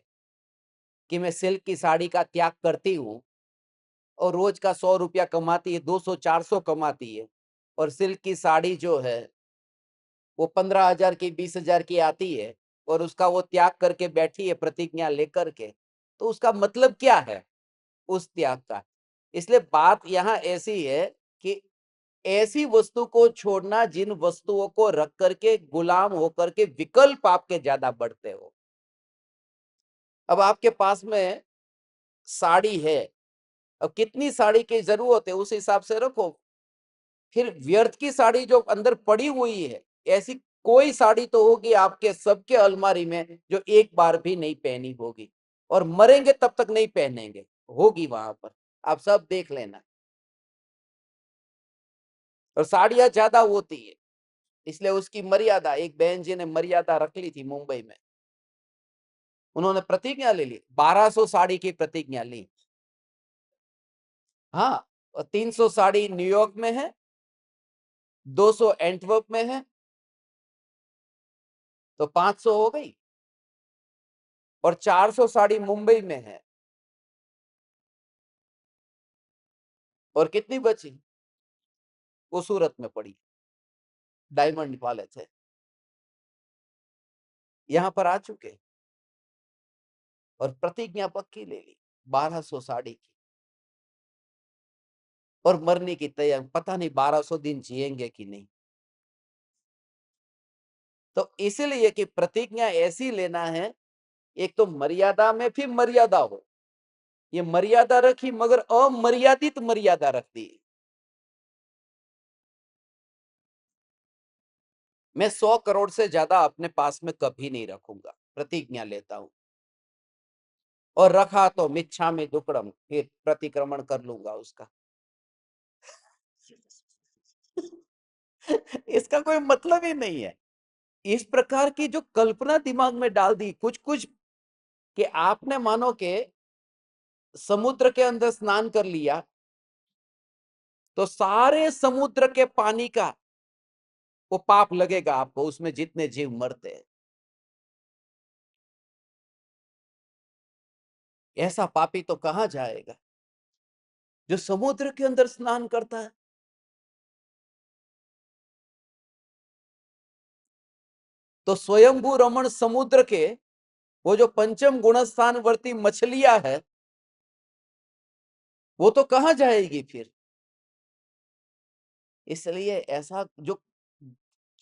कि मैं सिल्क की साड़ी का त्याग करती हूँ, और रोज का 100 रुपया कमाती है, 200 400 कमाती है, और सिल्क की साड़ी जो है वो 15,000 की 20,000 की आती है, और उसका वो त्याग करके बैठी है प्रतिज्ञा लेकर के, तो उसका मतलब क्या है उस त्याग का। इसलिए बात यहाँ ऐसी है कि ऐसी वस्तु को छोड़ना जिन वस्तुओं को रख करके गुलाम होकर के विकल्प आपके ज्यादा बढ़ते हो। अब आपके पास में साड़ी है, अब कितनी साड़ी की जरूरत है उस हिसाब से रखो। फिर व्यर्थ की साड़ी जो अंदर पड़ी हुई है, ऐसी कोई साड़ी तो होगी आपके सबके अलमारी में जो एक बार भी नहीं पहनी होगी, और मरेंगे तब तक नहीं पहनेंगे, होगी वहां पर, आप सब देख लेना। और साड़ियां ज्यादा होती है, इसलिए उसकी मर्यादा, एक बहन जी ने मर्यादा रख ली थी मुंबई में, उन्होंने प्रतिज्ञा ले ली, 1200 साड़ी की प्रतिज्ञा ली। हाँ, और 300 साड़ी न्यूयॉर्क में है, 200 एंटवर्प में है, तो 500 हो गई, और 400 साड़ी मुंबई में है, और कितनी बची, वो सूरत में पड़ी, डायमंड वाले थे, यहां पर आ चुके, और प्रतिज्ञा पक्की ले ली 1200 साड़ी की, और मरने की तैयार, पता नहीं 1200 दिन जिएंगे कि नहीं। तो इसीलिए कि प्रतिज्ञा ऐसी लेना है, एक तो मर्यादा में फिर मर्यादा हो, ये मर्यादा रखी मगर अमर्यादित मर्यादा रख दी। मैं 100 करोड़ से ज्यादा अपने पास में कभी नहीं रखूंगा, प्रतिज्ञा लेता हूं, और रखा तो मिच्छामि दुक्कडम, फिर प्रतिक्रमण कर लूंगा उसका। इसका कोई मतलब ही नहीं है। इस प्रकार की जो कल्पना दिमाग में डाल दी कुछ कुछ, कि आपने मानो के समुद्र के अंदर स्नान कर लिया, तो सारे समुद्र के पानी का वो पाप लगेगा आपको, उसमें जितने जीव मरते हैं। ऐसा पापी तो कहां जाएगा जो समुद्र के अंदर स्नान करता है। तो स्वयंभू रमण समुद्र के वो जो पंचम गुणस्थान वर्ती मछलियां है, वो तो कहां जाएगी फिर। इसलिए ऐसा जो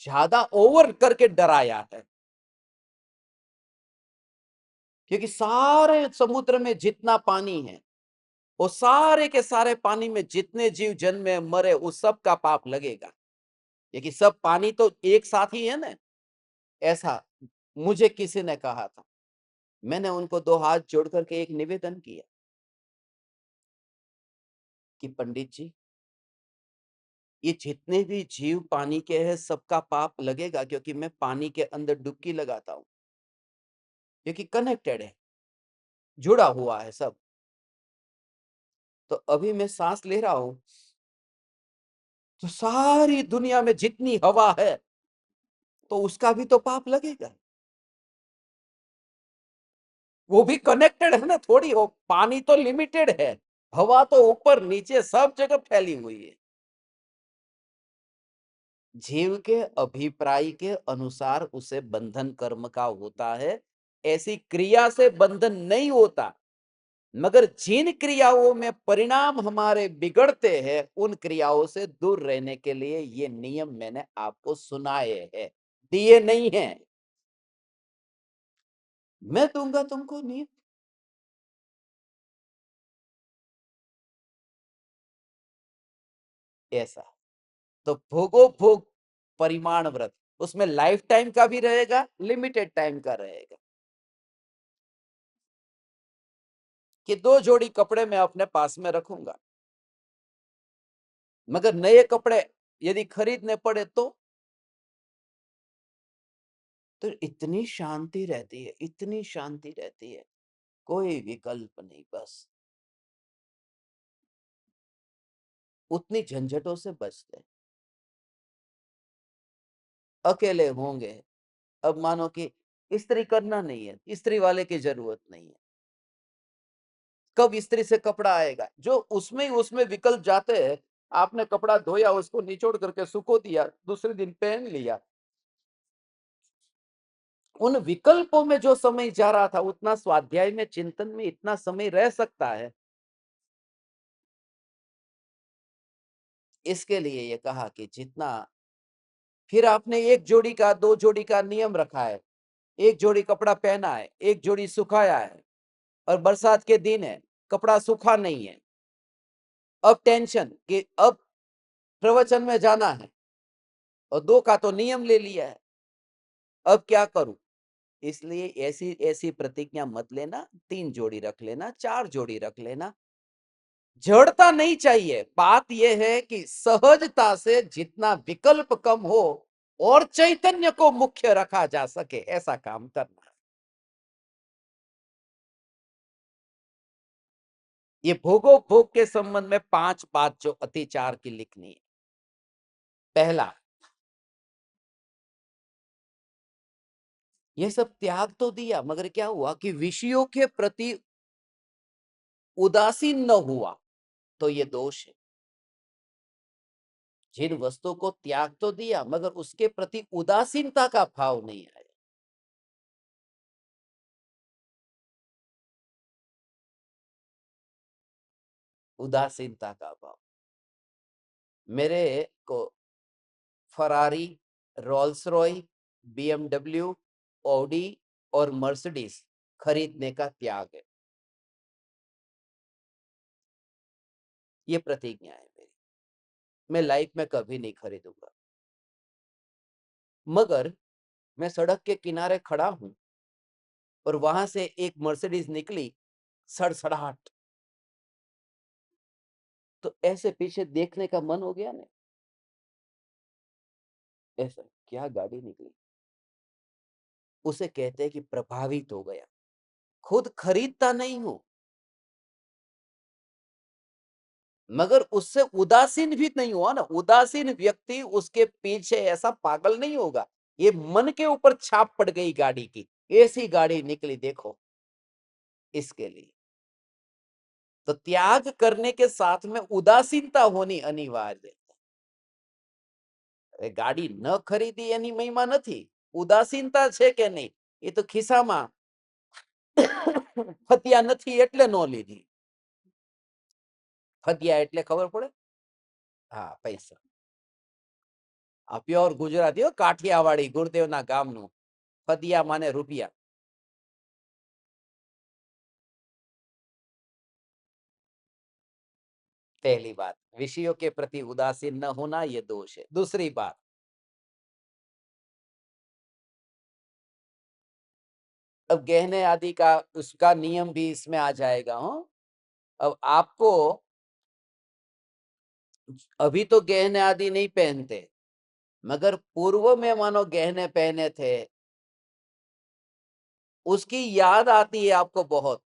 ज्यादा ओवर करके डराया है, क्योंकि सारे समुद्र में जितना पानी है, वो सारे के सारे पानी में जितने जीव जन्मे मरे उस सब का पाप लगेगा, क्योंकि सब पानी तो एक साथ ही है ना। ऐसा मुझे किसी ने कहा था, मैंने उनको दो हाथ जोड़ करके एक निवेदन किया कि पंडित जी, ये जितने भी जीव पानी के हैं सबका पाप लगेगा, क्योंकि मैं पानी के अंदर डुबकी लगाता हूं, क्योंकि कनेक्टेड है, जुड़ा हुआ है सब। तो अभी मैं सांस ले रहा हूं, तो सारी दुनिया में जितनी हवा है तो उसका भी तो पाप लगेगा। वो भी कनेक्टेड है ना, थोड़ी हो, पानी तो लिमिटेड है, हवा तो ऊपर नीचे सब जगह फैली हुई है। जीव के अभिप्राय के अनुसार उसे बंधन कर्म का होता है, ऐसी क्रिया से बंधन नहीं होता। मगर जिन क्रियाओं में परिणाम हमारे बिगड़ते हैं, उन क्रियाओं से दूर रहने के लिए ये नियम मैंने आपको सुनाए हैं, दिए नहीं है। मैं दूंगा तुमको नियम। ऐसा तो भोगो भोग परिमाण व्रत, उसमें लाइफ टाइम का भी रहेगा, लिमिटेड टाइम का रहेगा। कि दो जोड़ी कपड़े मैं अपने पास में रखूंगा, मगर नए कपड़े यदि खरीदने पड़े तो इतनी शांति रहती है, इतनी शांति रहती है, कोई विकल्प नहीं, बस उतनी झंझटों से बचते हैं। अकेले होंगे, अब मानो कि इस्त्री करना नहीं है, इस्त्री वाले की जरूरत नहीं है, कब इस्त्री से कपड़ा आएगा, जो उसमें ही उसमें विकल्प जाते हैं। आपने कपड़ा धोया, उसको निचोड़ करके सुखो दिया, दूसरे दिन पहन लिया, उन विकल्पों में जो समय जा रहा था, उतना स्वाध्याय में चिंतन में इतना समय रह सकता है। इसके लिए ये कहा कि जितना, फिर आपने एक जोड़ी का दो जोड़ी का नियम रखा है, एक जोड़ी कपड़ा पहना है, एक जोड़ी सुखाया है, और बरसात के दिन है, कपड़ा सूखा नहीं है। अब टेंशन कि अब प्रवचन में जाना है, और दो का तो नियम ले लिया है, अब क्या करूं। इसलिए ऐसी ऐसी प्रतिज्ञा मत लेना, तीन जोड़ी रख लेना, चार जोड़ी रख लेना। जड़ता नहीं चाहिए, बात यह है कि सहजता से जितना विकल्प कम हो और चैतन्य को मुख्य रखा जा सके, ऐसा काम करना। ये भोगो भोग के संबंध में पांच बात जो अतिचार की लिखनी है। पहला, ये सब त्याग तो दिया, मगर क्या हुआ कि विषयों के प्रति उदासीन न हुआ, तो ये दोष है। जिन वस्तु को त्याग तो दिया, मगर उसके प्रति उदासीनता का भाव नहीं आया। उदासीनता का भाव। मेरे को Ferrari, Rolls Royce, BMW, Audi और मर्सिडीज खरीदने का त्याग है। ये प्रतिज्ञा है मेरी, मैं लाइफ में कभी नहीं खरीदूंगा। मगर मैं सड़क के किनारे खड़ा हूं और वहां से एक मर्सिडीज निकली, सड़सड़ाहट, तो ऐसे पीछे देखने का मन हो गया ना, ऐसा क्या गाड़ी निकली, उसे कहते हैं कि प्रभावित हो गया। खुद खरीदता नहीं हूं, मगर उससे उदासीन भी नहीं हुआ ना। उदासीन व्यक्ति उसके पीछे ऐसा पागल नहीं होगा। ये मन के ऊपर छाप पड़ गई गाड़ी की, ऐसी गाड़ी निकली देखो इसके लिए। तो त्याग करने के साथ में उदासीनता होनी अनिवार्य है। गाड़ी न खरीदी એની મહિમા નથી, ઉદાસીનતા છે કે નહીં એ તો ખિસ્સામાં ફતિયા નથી એટલે નો લીધી। ફતિયા એટલે ખબર પડે? હા, પૈસા। આ પ્યોર ગુજરાતી હો, કાઠિયાવાડી ગુરુદેવના ગામનું। ફતિયા માને રૂપિયા। पहली बात, विषयों के प्रति उदासीन न होना ये दोष है। दूसरी बात, अब गहने आदि का उसका नियम भी इसमें आ जाएगा। हो, अब आपको अभी तो गहने आदि नहीं पहनते, मगर पूर्व में मानो गहने पहने थे, उसकी याद आती है आपको बहुत,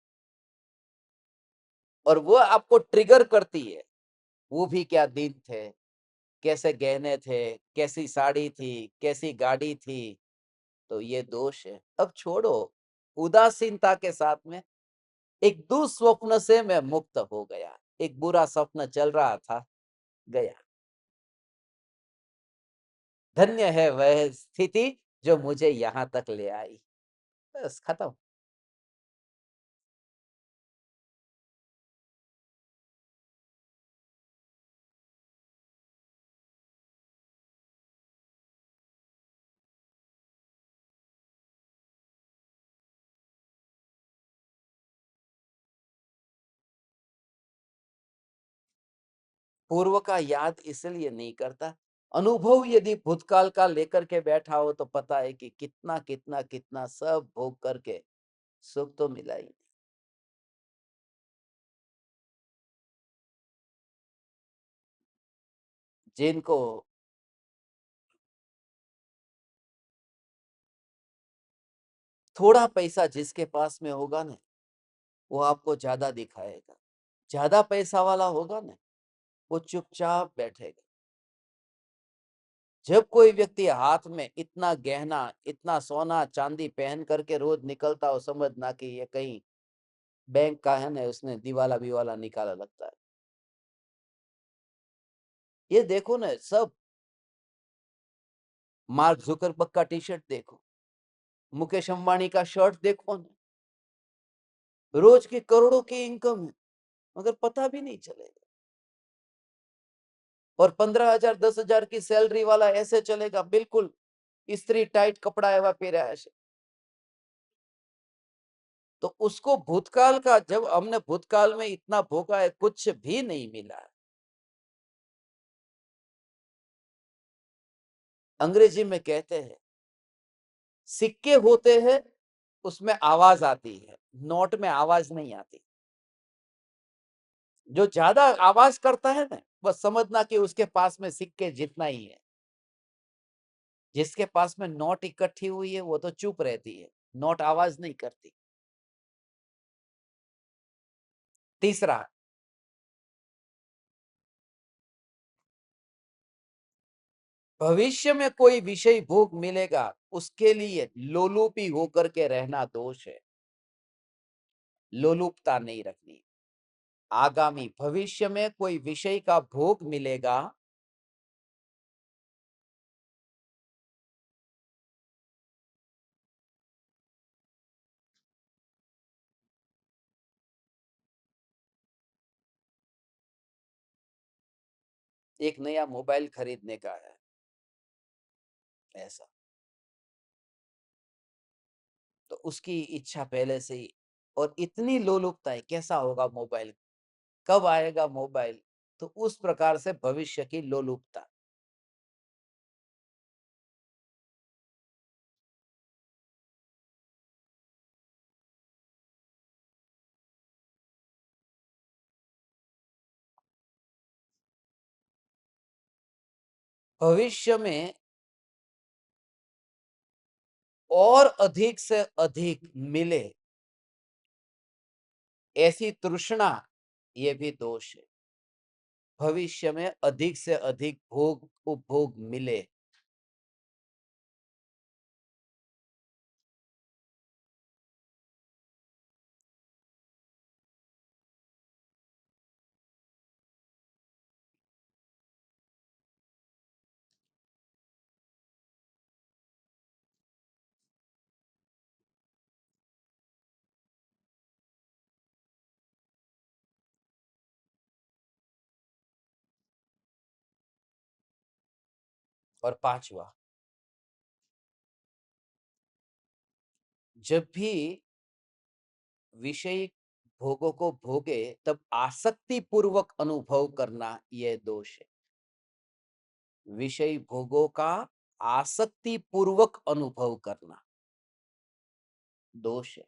और वो आपको ट्रिगर करती है। वो भी क्या दिन थे, कैसे गहने थे, कैसी साड़ी थी, कैसी गाड़ी थी। तो ये दोष है। अब छोड़ो, उदासीनता के साथ में एक दुस्वप्न से मैं मुक्त हो गया। एक बुरा स्वप्न चल रहा था, गया। धन्य है वह स्थिति जो मुझे यहां तक ले आई। बस खत्म। पूर्व का याद इसलिए नहीं करता। अनुभव यदि भूतकाल का लेकर के बैठा हो तो पता है कि कितना कितना कितना सब भोग करके सुख तो मिला ही नहीं। जिनको थोड़ा पैसा जिसके पास में होगा ना, वो आपको ज्यादा दिखाएगा। ज्यादा पैसा वाला होगा ना, वो चुपचाप बैठेगा। जब कोई व्यक्ति हाथ में इतना गहना, इतना सोना चांदी पहन करके रोज निकलता हो, समझना कि ये कहीं बैंक का है ना, उसने दिवाला विवाला निकाला लगता है। ये देखो ना, सब मार्क जुकरबर्ग का टी शर्ट देखो, मुकेश अंबानी का शर्ट देखो ना, रोज की करोड़ों की इनकम है, मगर पता भी नहीं चलेगा। और 15,000 10,000 की सैलरी वाला ऐसे चलेगा, बिल्कुल इस्त्री टाइट कपड़ा एवा पहरा है। तो उसको भूतकाल का, जब हमने भूतकाल में इतना भोगा है, कुछ भी नहीं मिला है। अंग्रेजी में कहते हैं, सिक्के होते हैं उसमें आवाज आती है, नोट में आवाज नहीं आती। जो ज्यादा आवाज करता है ना, बस समझना कि उसके पास में सिक्के जितना ही है। जिसके पास में नोट इकट्ठी हुई है वो तो चुप रहती है, नोट आवाज नहीं करती। तीसरा, भविष्य में कोई विषय भोग मिलेगा, उसके लिए लोलुपी होकर के रहना दोष है। लोलुपता नहीं रखनी। आगामी भविष्य में कोई विषय का भोग मिलेगा, एक नया मोबाइल खरीदने का है ऐसा, तो उसकी इच्छा पहले से ही, और इतनी लोलुपता है कैसा होगा मोबाइल, कब आएगा मोबाइल। तो उस प्रकार से भविष्य की लोलुपता। भविष्य में और अधिक से अधिक मिले, ऐसी तृष्णा, ये भी दोष है। भविष्य में अधिक से अधिक भोग उपभोग मिले। और पांचवा, जब भी विषय भोगों को भोगे तब आसक्ति पूर्वक अनुभव करना यह दोष है। विषय भोगों का आसक्ति पूर्वक अनुभव करना दोष है।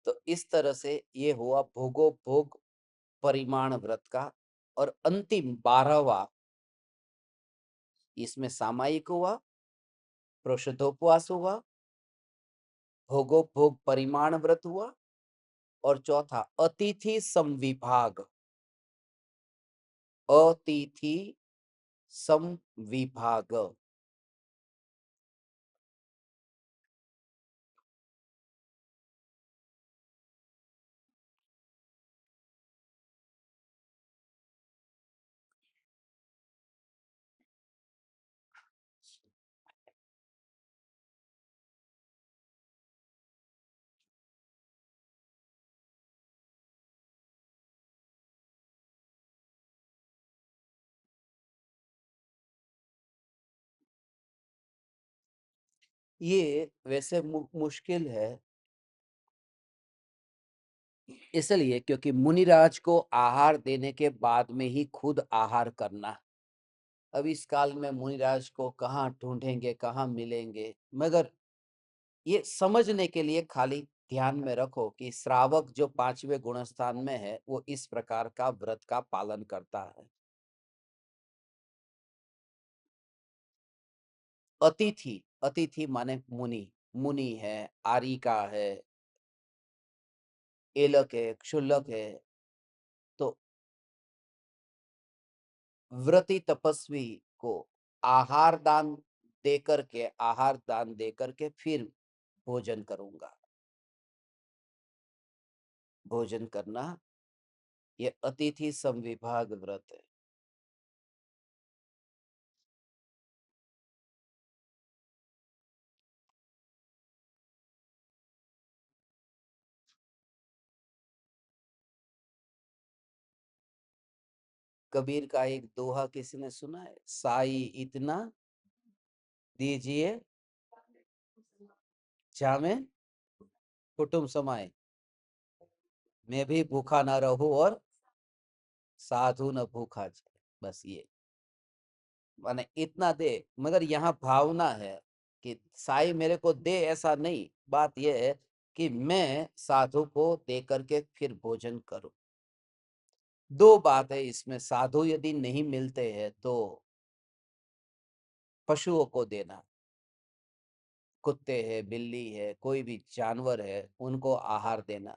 तो इस तरह से ये हुआ भोगो भोग परिमाण व्रत का। और अंतिम 12वां, इसमें सामायिक हुआ, प्रोषधोपवास हुआ, भोगो भोग परिमाण व्रत हुआ, और चौथा अतिथि समविभाग। अतिथि समविभाग। ये वैसे मुश्किल है इसलिए क्योंकि मुनिराज को आहार देने के बाद में ही खुद आहार करना। अब इस काल में मुनिराज को कहाँ ढूंढेंगे, कहाँ मिलेंगे, मगर ये समझने के लिए खाली ध्यान में रखो कि श्रावक जो 5वें गुणस्थान में है वो इस प्रकार का व्रत का पालन करता है। अतिथि, अतिथि माने मुनि, मुनि है, आरिका है, एलक है, क्षुल्लक है। तो व्रती तपस्वी को आहार दान दे करके फिर भोजन करूंगा। भोजन करना ये अतिथि समविभाग व्रत है। कबीर का एक दोहा किसी ने सुना है? साई इतना दीजिए जामे कुटुंब समाए, मैं भी भूखा ना रहूं और साधु न भूखा जाए। बस ये माने इतना दे, मगर यहाँ भावना है कि साई मेरे को दे, ऐसा नहीं। बात यह है कि मैं साधु को दे करके फिर भोजन करूं। दो बात है इसमें, साधु यदि नहीं मिलते हैं तो पशुओं को देना, कुत्ते है, बिल्ली है, कोई भी जानवर है, उनको आहार देना।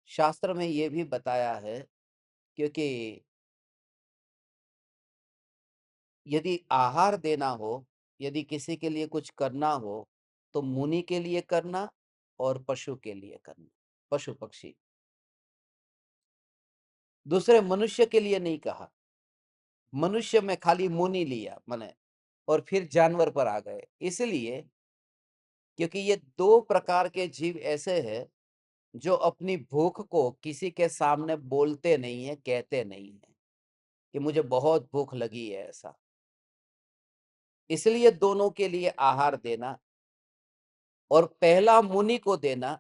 शास्त्र में ये भी बताया है, क्योंकि यदि आहार देना हो, यदि किसी के लिए कुछ करना हो, तो मुनि के लिए करना और पशु के लिए करना, पशु पक्षी। दूसरे मनुष्य के लिए नहीं कहा। मनुष्य में खाली मुनि लिया मैंने, और फिर जानवर पर आ गए। इसलिए क्योंकि ये दो प्रकार के जीव ऐसे हैं जो अपनी भूख को किसी के सामने बोलते नहीं है, कहते नहीं है कि मुझे बहुत भूख लगी है, ऐसा। इसलिए दोनों के लिए आहार देना, और पहला मुनि को देना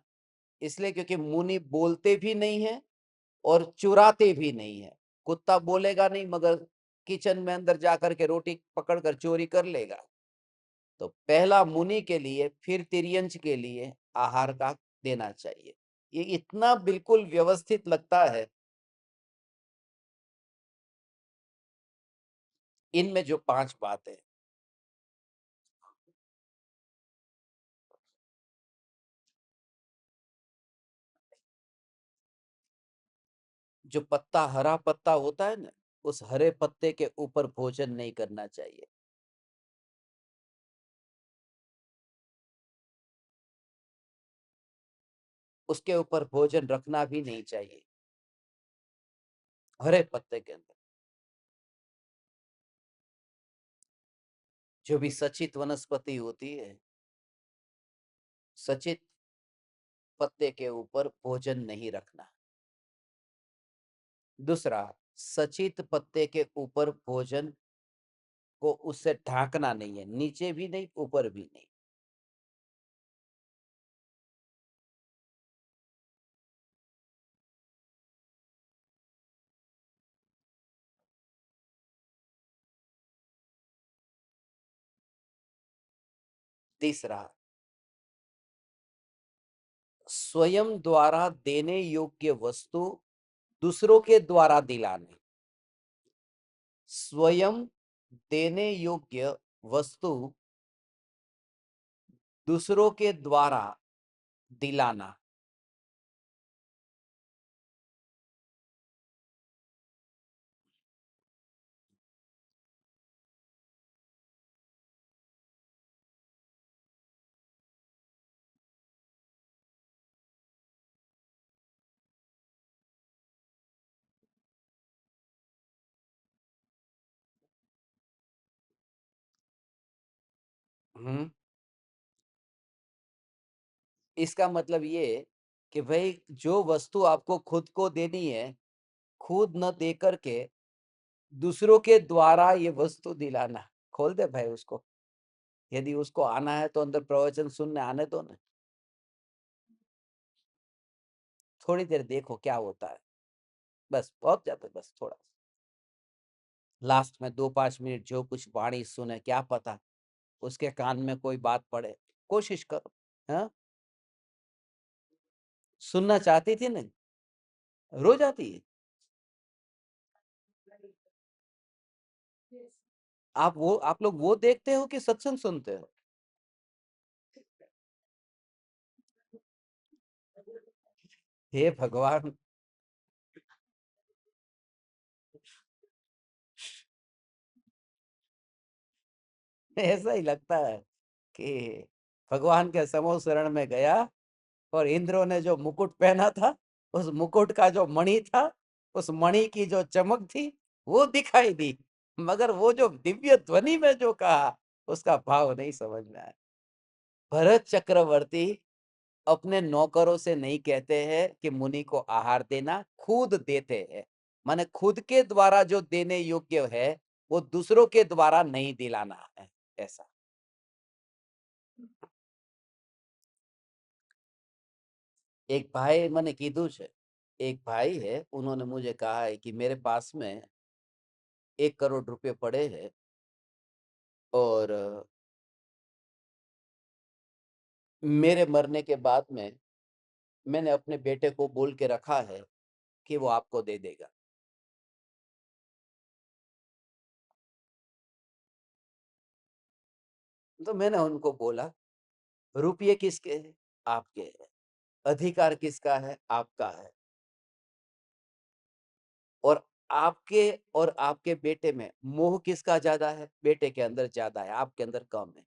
इसलिए क्योंकि मुनि बोलते भी नहीं है और चुराते भी नहीं है। कुत्ता बोलेगा नहीं, मगर किचन में अंदर जाकर के रोटी पकड़ कर चोरी कर लेगा। तो पहला मुनि के लिए, फिर तिर्यंच के लिए आहार का देना चाहिए। ये इतना बिल्कुल व्यवस्थित लगता है। इनमें जो 5 बातें, जो पत्ता, हरा पत्ता होता है ना, उस हरे पत्ते के ऊपर भोजन नहीं करना चाहिए। उसके ऊपर भोजन रखना भी नहीं चाहिए, हरे पत्ते के अंदर। जो भी सचित वनस्पति होती है, सचित पत्ते के ऊपर भोजन नहीं रखना। दूसरा, सचित पत्ते के ऊपर भोजन को उससे ढांकना नहीं है, नीचे भी नहीं, ऊपर भी नहीं। तीसरा, स्वयं द्वारा देने योग्य वस्तु दूसरों के द्वारा दिलाने। स्वयं देने योग्य वस्तु दूसरों के द्वारा दिलाना। हम्म इसका मतलब ये कि भाई, जो वस्तु आपको खुद को देनी है, खुद न दे करके दूसरों के द्वारा ये वस्तु दिलाना। खोल दे भाई उसको, यदि उसको आना है तो अंदर प्रवचन सुनने आने दो ना। थोड़ी देर देखो क्या होता है, बस बहुत ज्यादा, बस थोड़ा। लास्ट में 2-5 मिनट जो कुछ वाणी सुने, क्या पता उसके कान में कोई बात पड़े। कोशिश करो। हाँ, सुनना चाहती थी ना, रो जाती है। आप लोग वो देखते हो कि सत्संग सुनते हो? हे भगवान। ऐसा ही लगता है कि भगवान के समूह शरण में गया और इंद्रों ने जो मुकुट पहना था, उस मुकुट का जो मणि था, उस मणि की जो चमक थी, वो दिखाई दी, मगर वो जो दिव्य ध्वनि में जो कहा, उसका भाव नहीं समझ में आया। भरत चक्रवर्ती अपने नौकरों से नहीं कहते हैं कि मुनि को आहार देना, खुद देते हैं। माने खुद के द्वारा जो देने योग्य है, वो दूसरों के द्वारा नहीं दिलाना है, ऐसा। एक भाई मैंने कीधु छे, एक भाई है, उन्होंने मुझे कहा है कि मेरे पास में 1 करोड़ रुपए पड़े हैं, और मेरे मरने के बाद में मैंने अपने बेटे को बोल के रखा है कि वो आपको दे देगा। तो मैंने उनको बोला, रुपये किसके हैं? आपके हैं। अधिकार किसका है? आपका है। और आपके और आपके बेटे में मोह किसका ज्यादा है? बेटे के अंदर ज्यादा है, आपके अंदर कम है।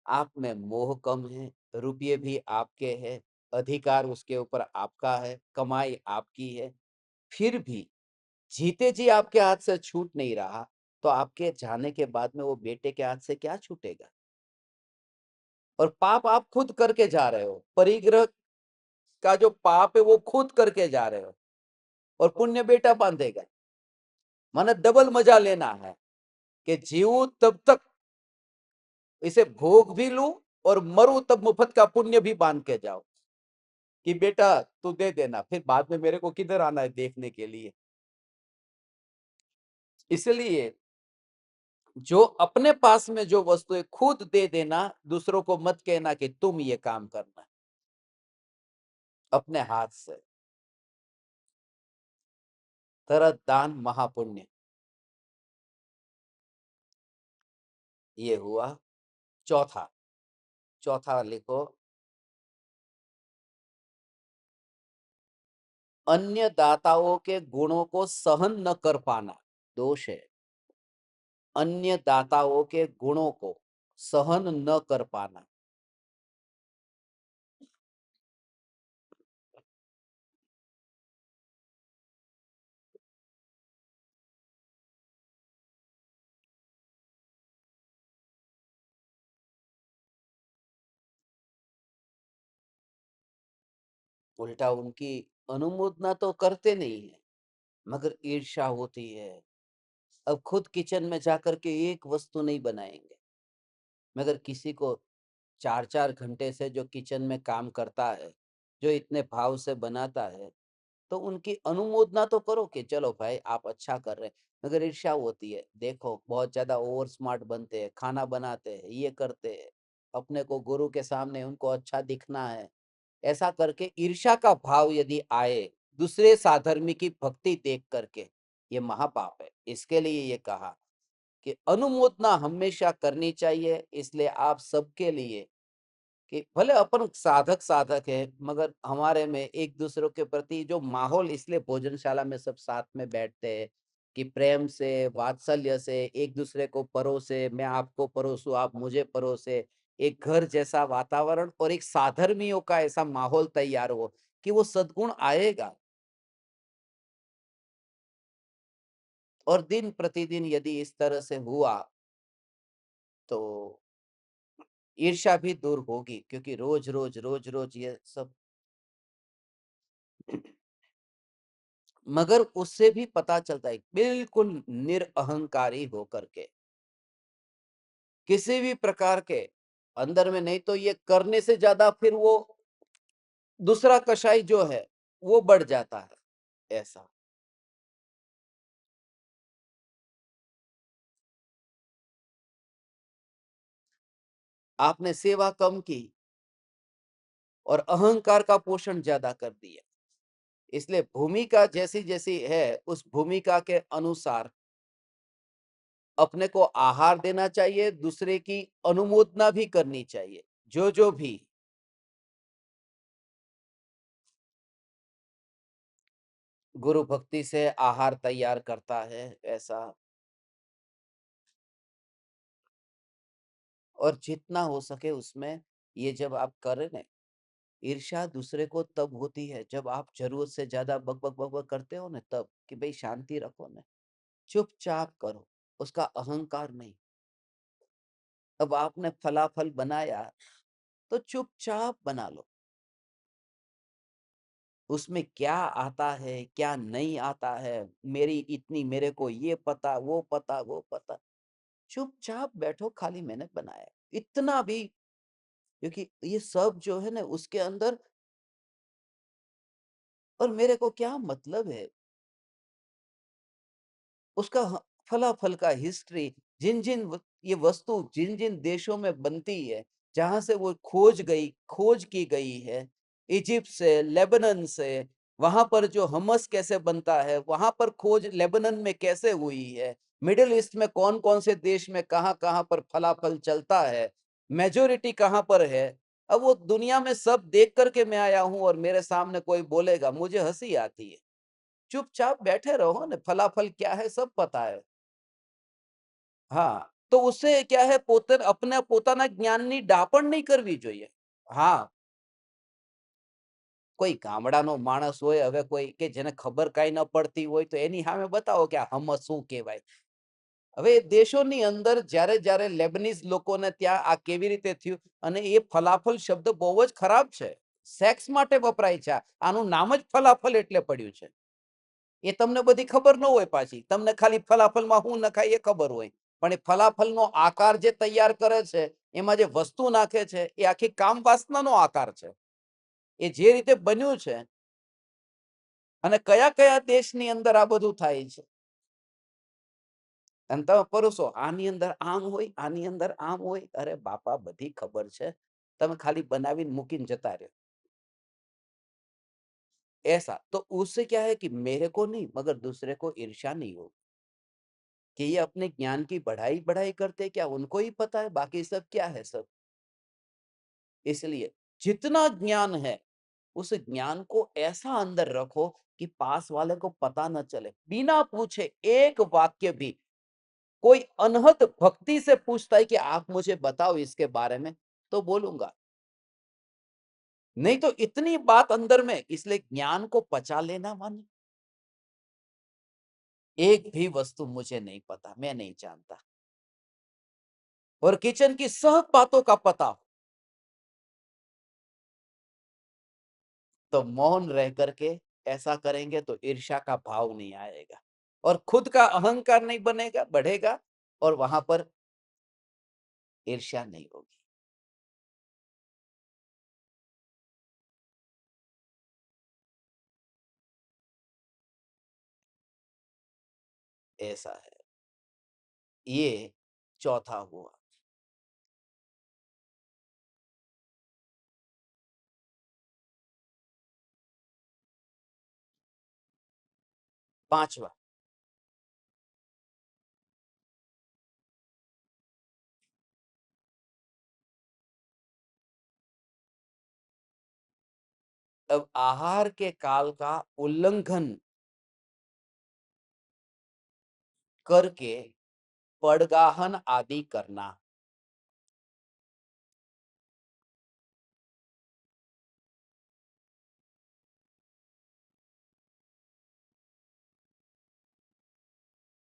आप में मोह कम है, रुपये भी आपके हैं, अधिकार उसके ऊपर आपका है, कमाई आपकी है। फिर भी जीते जी आपके हाथ से छूट नहीं रहा, तो आपके जाने के बाद में वो बेटे के हाथ से क्या छूटेगा? और पाप आप खुद करके जा रहे हो, परिग्रह का जो पाप है वो खुद करके जा रहे हो, और पुण्य बेटा बांधेगा। माने डबल मजा लेना है कि जीवू तब तक इसे भोग भी लूं, और मरू तब मुफ्त का पुण्य भी बांध के जाओ कि बेटा तू दे देना, फिर बाद में मेरे को किधर आना है देखने के लिए। इसलिए जो अपने पास में जो वस्तु है खुद दे देना, दूसरों को मत कहना कि तुम ये काम करना, अपने हाथ से। तरत दान महापुण्य। ये हुआ चौथा। चौथा लिखो, अन्य दाताओं के गुणों को सहन न कर पाना दोष है। अन्य दाताओं के गुणों को सहन न कर पाना। उल्टा उनकी अनुमोदना तो करते नहीं है, मगर ईर्ष्या होती है। अब खुद किचन में जाकर के एक वस्तु नहीं बनाएंगे, मगर किसी को 4-4 घंटे से जो किचन में काम करता है, जो इतने भाव से बनाता है, तो उनकी अनुमोदना तो करो कि चलो भाई आप अच्छा कर रहे हैं। मगर ईर्ष्या होती है, देखो बहुत ज्यादा ओवर स्मार्ट बनते हैं, खाना बनाते हैं, ये करते हैं, अपने को गुरु के सामने उनको अच्छा दिखना है। ऐसा करके ईर्ष्या का भाव यदि आए दूसरे साधर्मी की भक्ति देख करके, ये महापाप है। इसके लिए ये कहा कि अनुमोदना हमेशा करनी चाहिए। इसलिए आप सबके लिए कि भले अपन साधक साधक है, मगर हमारे में एक दूसरे के प्रति जो माहौल, इसलिए भोजनशाला में सब साथ में बैठते हैं कि प्रेम से, वात्सल्य से एक दूसरे को परोसे, मैं आपको परोसूं, आप मुझे परोसे, एक घर जैसा वातावरण और एक साधर्मियों का ऐसा माहौल तैयार हो कि वो सद्गुण आएगा। और दिन प्रतिदिन यदि इस तरह से हुआ तो ईर्ष्या भी दूर होगी, क्योंकि रोज रोज रोज रोज ये सब। मगर उससे भी पता चलता है बिल्कुल निरअहंकारी होकर के, किसी भी प्रकार के अंदर में नहीं, तो ये करने से ज्यादा फिर वो दूसरा कषाय जो है वो बढ़ जाता है। ऐसा आपने सेवा कम की और अहंकार का पोषण ज्यादा कर दिया। इसलिए भूमिका जैसी जैसी है, उस भूमिका के अनुसार अपने को आहार देना चाहिए, दूसरे की अनुमोदना भी करनी चाहिए। जो भी गुरु भक्ति से आहार तैयार करता है, ऐसा। और जितना हो सके उसमें, ये जब आप करें ना, ईर्ष्या दूसरे को तब होती है जब आप जरूरत से ज्यादा बक बक बक बक करते हो ना, तब कि भाई शांति रखो ना, चुपचाप करो, उसका अहंकार नहीं। अब आपने फलाफल बनाया तो चुपचाप बना लो। उसमें क्या आता है क्या नहीं आता है, मेरी इतनी, मेरे को ये पता वो पता वो पता, चुपचाप बैठो, खाली मैंने बनाया इतना भी। क्योंकि ये सब जो है ना उसके अंदर, और मेरे को क्या मतलब है उसका, फलाफल का हिस्ट्री, जिन जिन ये वस्तु जिन जिन देशों में बनती है, जहां से वो खोज की गई है, इजिप्ट से, लेबनान से, वहां पर जो हमस कैसे बनता है, वहां पर खोज लेबनान में कैसे हुई है, मिडिल ईस्ट में कौन कौन से देश में कहां कहां पर फलाफल चलता है, मेजोरिटी कहां पर है। अब वो दुनिया में सब देख करके मैं आया हूं, और मेरे सामने कोई बोलेगा, मुझे हंसी आती है। चुपचाप बैठे रहो ना, फलाफल क्या है सब पता है। हाँ, तो उससे क्या है, પોતે अपने પોતાના જ્ઞાનની ડાપણ નહીં કરવી જોઈએ। હા, કોઈ ગામડાનો માણસ હોય, હવે કોઈ કે જેને ખબર કાંઈ ન પડતી હોય, તો એની સામે બતાવો કે આ હમસ શું કહેવાય। હવે દેશોની અંદર જ્યારે જ્યારે લેબનીઝ લોકોને ત્યાં આ કેવી રીતે થયું, અને એ ફલાફલ શબ્દ બહુ જ ખરાબ છે, સેક્સ માટે વપરાય છે, આનું નામ જ ફલાફલ એટલે પડ્યું છે। એ તમને બધી ખબર ન હોય, પાછી તમને ખાલી ફલાફલમાં શું નખાય એ ખબર હોય, પણ એ ફલાફલનો આકાર જે તૈયાર કરે છે, એમાં જે વસ્તુ નાખે છે, એ આખી કામ વાસનાનો આકાર છે। એ જે રીતે બન્યું છે, અને કયા કયા દેશની અંદર આ બધું થાય છે, અને તમે પરોસો આની અંદર આમ હોય, આની અંદર આમ હોય. અરે બાપા બધી ખબર છે. તમે ખાલી बनाવીને મૂકીને जता रहे हो। ऐसा तो उससे क्या है कि मेरे को नहीं मगर दूसरे को ईर्ष्या नहीं हो कि ये अपने ज्ञान की बढ़ाई-बढ़ाई करते हैं क्या उनको ही पता है बाकी सब क्या है सब। इसलिए जितना ज्ञान है, उस ज्ञान को ऐसा अंदर रखो कि पास वाले को पता न चले। बिना पूछे एक वाक्य भी कोई अनहद भक्ति से पूछता है कि आप मुझे बताओ इसके बारे में, तो बोलूँगा। नहीं तो इतनी बात अंदर में इसलिए ज्ञान को पचा लेना माने एक भी वस्तु मुझे नहीं पता, मैं नहीं जानता। और किचन की सब बातों का पता हो, तो मौन रह करके ऐसा करेंगे तो ईर्ष्या का भाव नहीं आएगा और खुद का अहंकार नहीं बनेगा, बढ़ेगा और वहां पर ईर्ष्या नहीं होगी। ऐसा है। ये चौथा हुआ। 5वां अब आहार के काल का उल्लंघन करके पड़गाहन आदि करना।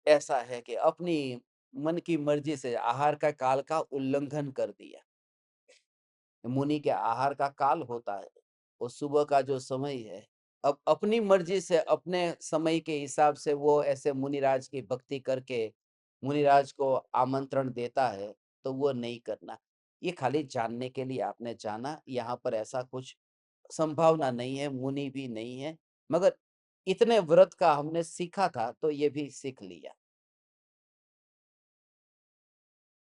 ऐसा है कि अपनी मन की मर्जी से आहार का काल का उल्लंघन कर दिया। मुनि के आहार का काल होता है, वो सुबह का जो समय है, अब अपनी मर्जी से अपने समय के हिसाब से वो ऐसे मुनिराज की भक्ति करके मुनिराज को आमंत्रण देता है, तो वो नहीं करना। ये खाली जानने के लिए आपने जाना, यहाँ पर ऐसा कुछ संभावना नहीं है, मुनि भी नहीं है, मगर इतने व्रत का हमने सीखा था, तो ये भी सीख लिया।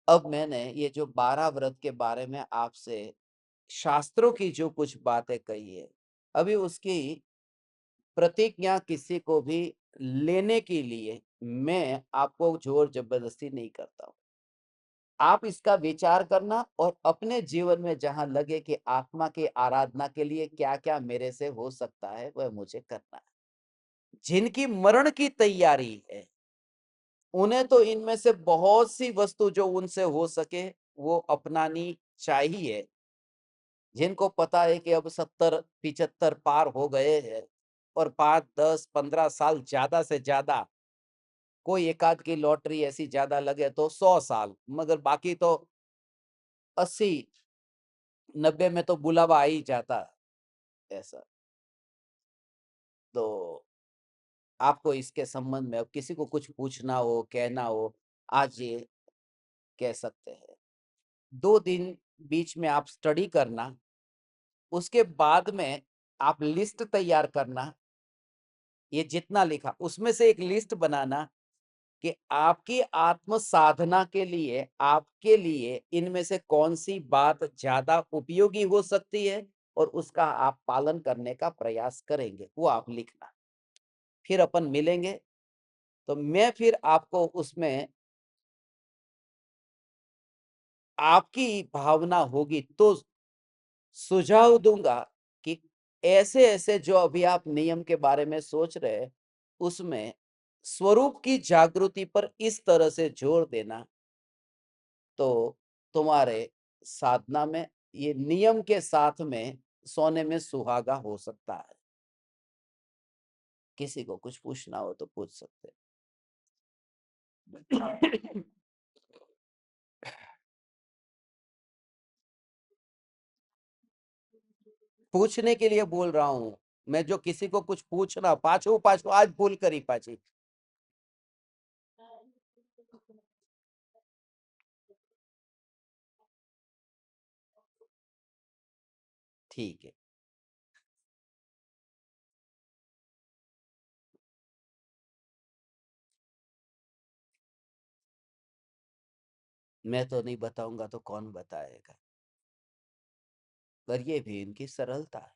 अब मैंने ये जो 12 व्रत के बारे में आपसे शास्त्रों की जो कुछ बातें कही है, अभी उसकी प्रतिज्ञा किसी को भी लेने के लिए मैं आपको ज़ोर ज़बरदस्ती नहीं करता हूँ। आप इसका विचार करना और अपने जीवन में जहाँ लगे कि आत्मा की आराधना के लिए क्या-क्या मेरे से हो सकता है, वह मुझे करना है। जिनकी मरण की तैयारी है, उन्हें तो इनमें से बहुत सी वस्तु जो उनसे हो सके, वो अपनानी चाहिए। जिनको पता है कि अब 70-75 पार हो गए हैं और 5, 10, 15 साल ज़्यादा से ज़्यादा, कोई एकाध की लॉटरी ऐसी ज़्यादा लगे तो 100 साल, मगर बाकी तो 80, 90 में तो बुलावा आ ही जाता है, ऐसा। तो आपको इसके संबंध में अब किसी को कुछ पूछना हो, कहना हो, आज ये कह सकते हैं। 2 दिन बीच में आप स्टडी करना, उसके बाद में आप लिस्ट तैयार करना, ये जितना लिखा, उसमें से एक लिस्ट बनाना कि आपकी आत्म साधना के लिए, आपके लिए इनमें से कौन-सी बात ज़्यादा उपयोगी हो सकती है और उसका आप पालन करने का प्रयास करेंगे, वो आप लिखना। फिर अपन मिलेंगे, तो मैं फिर आपको उसमें आपकी भावना होगी तो सुझाव दूँगा कि ऐसे-ऐसे जो अभी आप नियम के बारे में सोच रहे हैं, उसमें स्वरूप की जागृति पर इस तरह से जोर देना, तो तुम्हारे साधना में ये नियम के साथ में सोने में सुहागा हो सकता है। किसी को कुछ पूछना हो तो पूछ सकते हैं। पूछने के लिए बोल रहा हूँ। मैं जो किसी को कुछ पूछना पाछू-पाछू आज भूल करी पाછી। ठीक है। मैं तो नहीं बताऊंगा तो कौन बताएगा। पर ये भी इनकी सरलता है,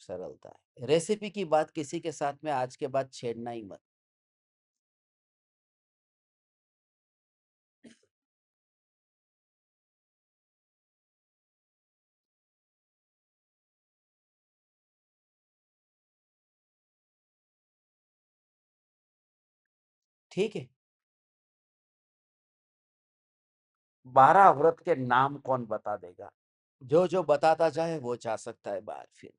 सरलता है। रेसिपी की बात किसी के साथ में आज के बाद छेड़ना ही मत। ठीक है। 12 व्रत के नाम कौन बता देगा? जो जो बताता जाए वो जा सकता है बाहर। फिर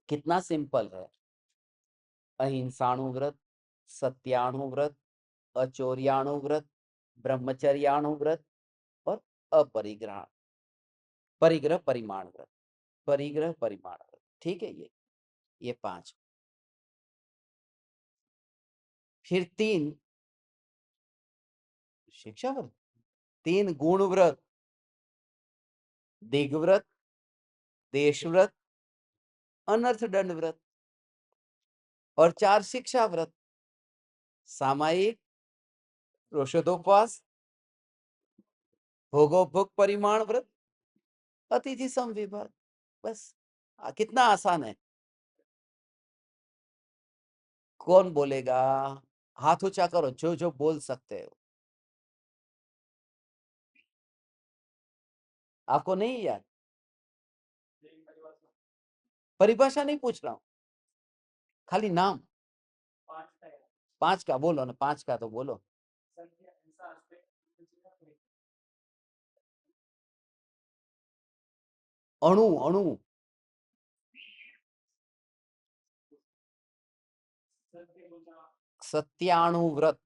कितना सिंपल है। अहिंसाणु व्रत, सत्याणु व्रत, अचौर्याणु व्रत, ब्रह्मचर्याणु व्रत और अपरिग्रह परिग्रह परिमाण व्रत, परिग्रह परिमाण व्रत। ठीक है, ये 5। फिर 3 शिक्षा व्रत, 3 गुण व्रत, दिग्व्रत, देशव्रत, अनर्थ दंड व्रत और 4 शिक्षा व्रत, सामायिक, रोषधोपवास, भोगोपभोग परिमाण व्रत, अतिथि समविभाग। बस कितना आसान है। कौन बोलेगा? हाथ ऊंचा करो जो जो बोल सकते हो। आपको नहीं याद? परिभाषा नहीं पूछ रहा हूं, खाली नाम। 5 का बोलो ना, 5 का तो बोलो। अणु, अणु, सत्याणु व्रत।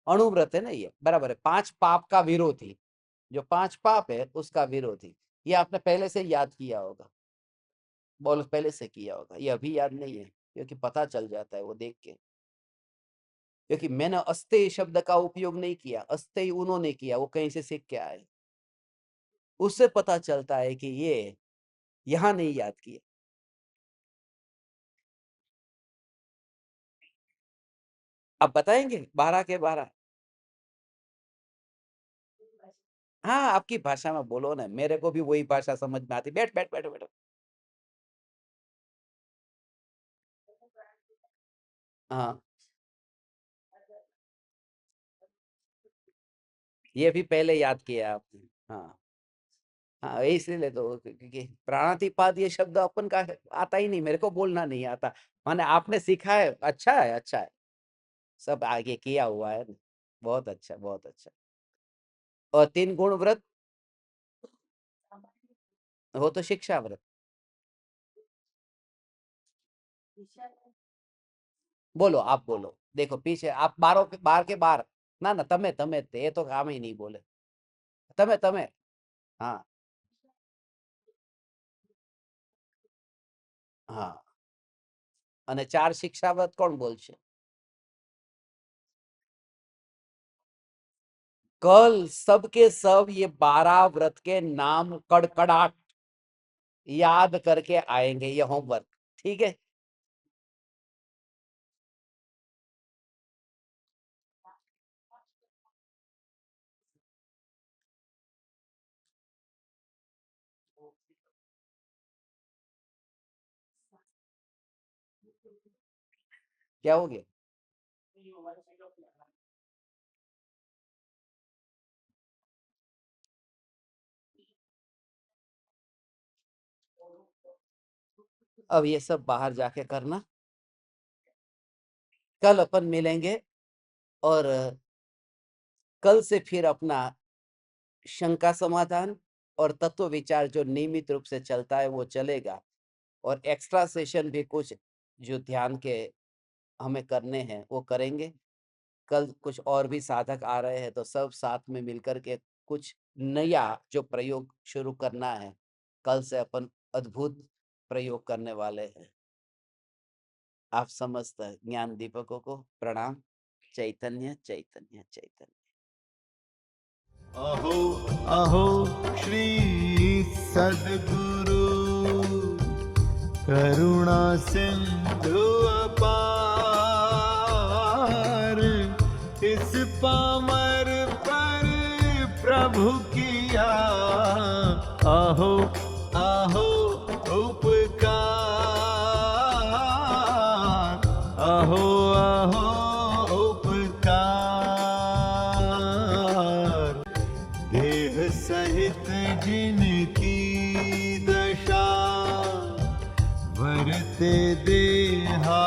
अणुव्रत है ना, ये बराबर है। 5 पाप का विरोधी, जो 5 पाप है उसका विरोधी। ये आपने पहले से याद किया होगा, बोलो पहले से किया होगा। ये अभी याद नहीं है क्योंकि पता चल जाता है वो देख के। क्योंकि मैंने अस्तेय शब्द का उपयोग नहीं किया, अस्तेय उन्होंने किया, वो कहीं से सीख के आए। उससे पता चलता है कि ये यहां नहीं याद किया। अब बताएंगे 12 के 12। हाँ, आपकी भाषा में बोलो ना, मेरे को भी वही भाषा समझ में आती। बैठ बैठ बैठो बैठो। हाँ, ये भी पहले याद किया आपने। हाँ हाँ, इसलिए तो क्योंकि प्राणातिपात ये शब्द अपन का आता ही नहीं, मेरे को बोलना नहीं आता। माने आपने सीखा है, अच्छा है, अच्छा है। सब आगे किया हुआ है। बहुत अच्छा, बहुत अच्छा। और 3 गुण व्रत, वो तो शिक्षा व्रत। बोलो, आप बोलो। देखो पीछे आप 12 के 12 के 12। ना ना, तमे तमे ये तो काम ही नहीं बोले। तमे तमे। हाँ हाँ। અને 4 शिक्षा व्रत कौन बोलશે? कल सबके सब ये 12 व्रत के नाम कड़कड़ाट याद करके आएंगे, ये होमवर्क। ठीक है। क्या हो गया? अब ये सब बाहर जाके करना। कल अपन मिलेंगे और कल से फिर अपना शंका समाधान और तत्व विचार जो नियमित रूप से चलता है वो चलेगा। और एक्स्ट्रा सेशन भी कुछ जो ध्यान के हमें करने हैं वो करेंगे। कल कुछ और भी साधक आ रहे हैं तो सब साथ में मिलकर के कुछ नया जो प्रयोग शुरू करना है। कल से अपन अद्भुत प्रयोग करने वाले हैं। आप समस्त ज्ञान दीपकों को प्रणाम। चैतन्य चैतन्य चैतन्य। अहो अहो श्री सद्गुरु करुणा सिंधु अपार पामर पर प्रभु किया आहो आहो उपकार, आहो आहो उपकार। देह सहित जिनकी दशा, वरते देहा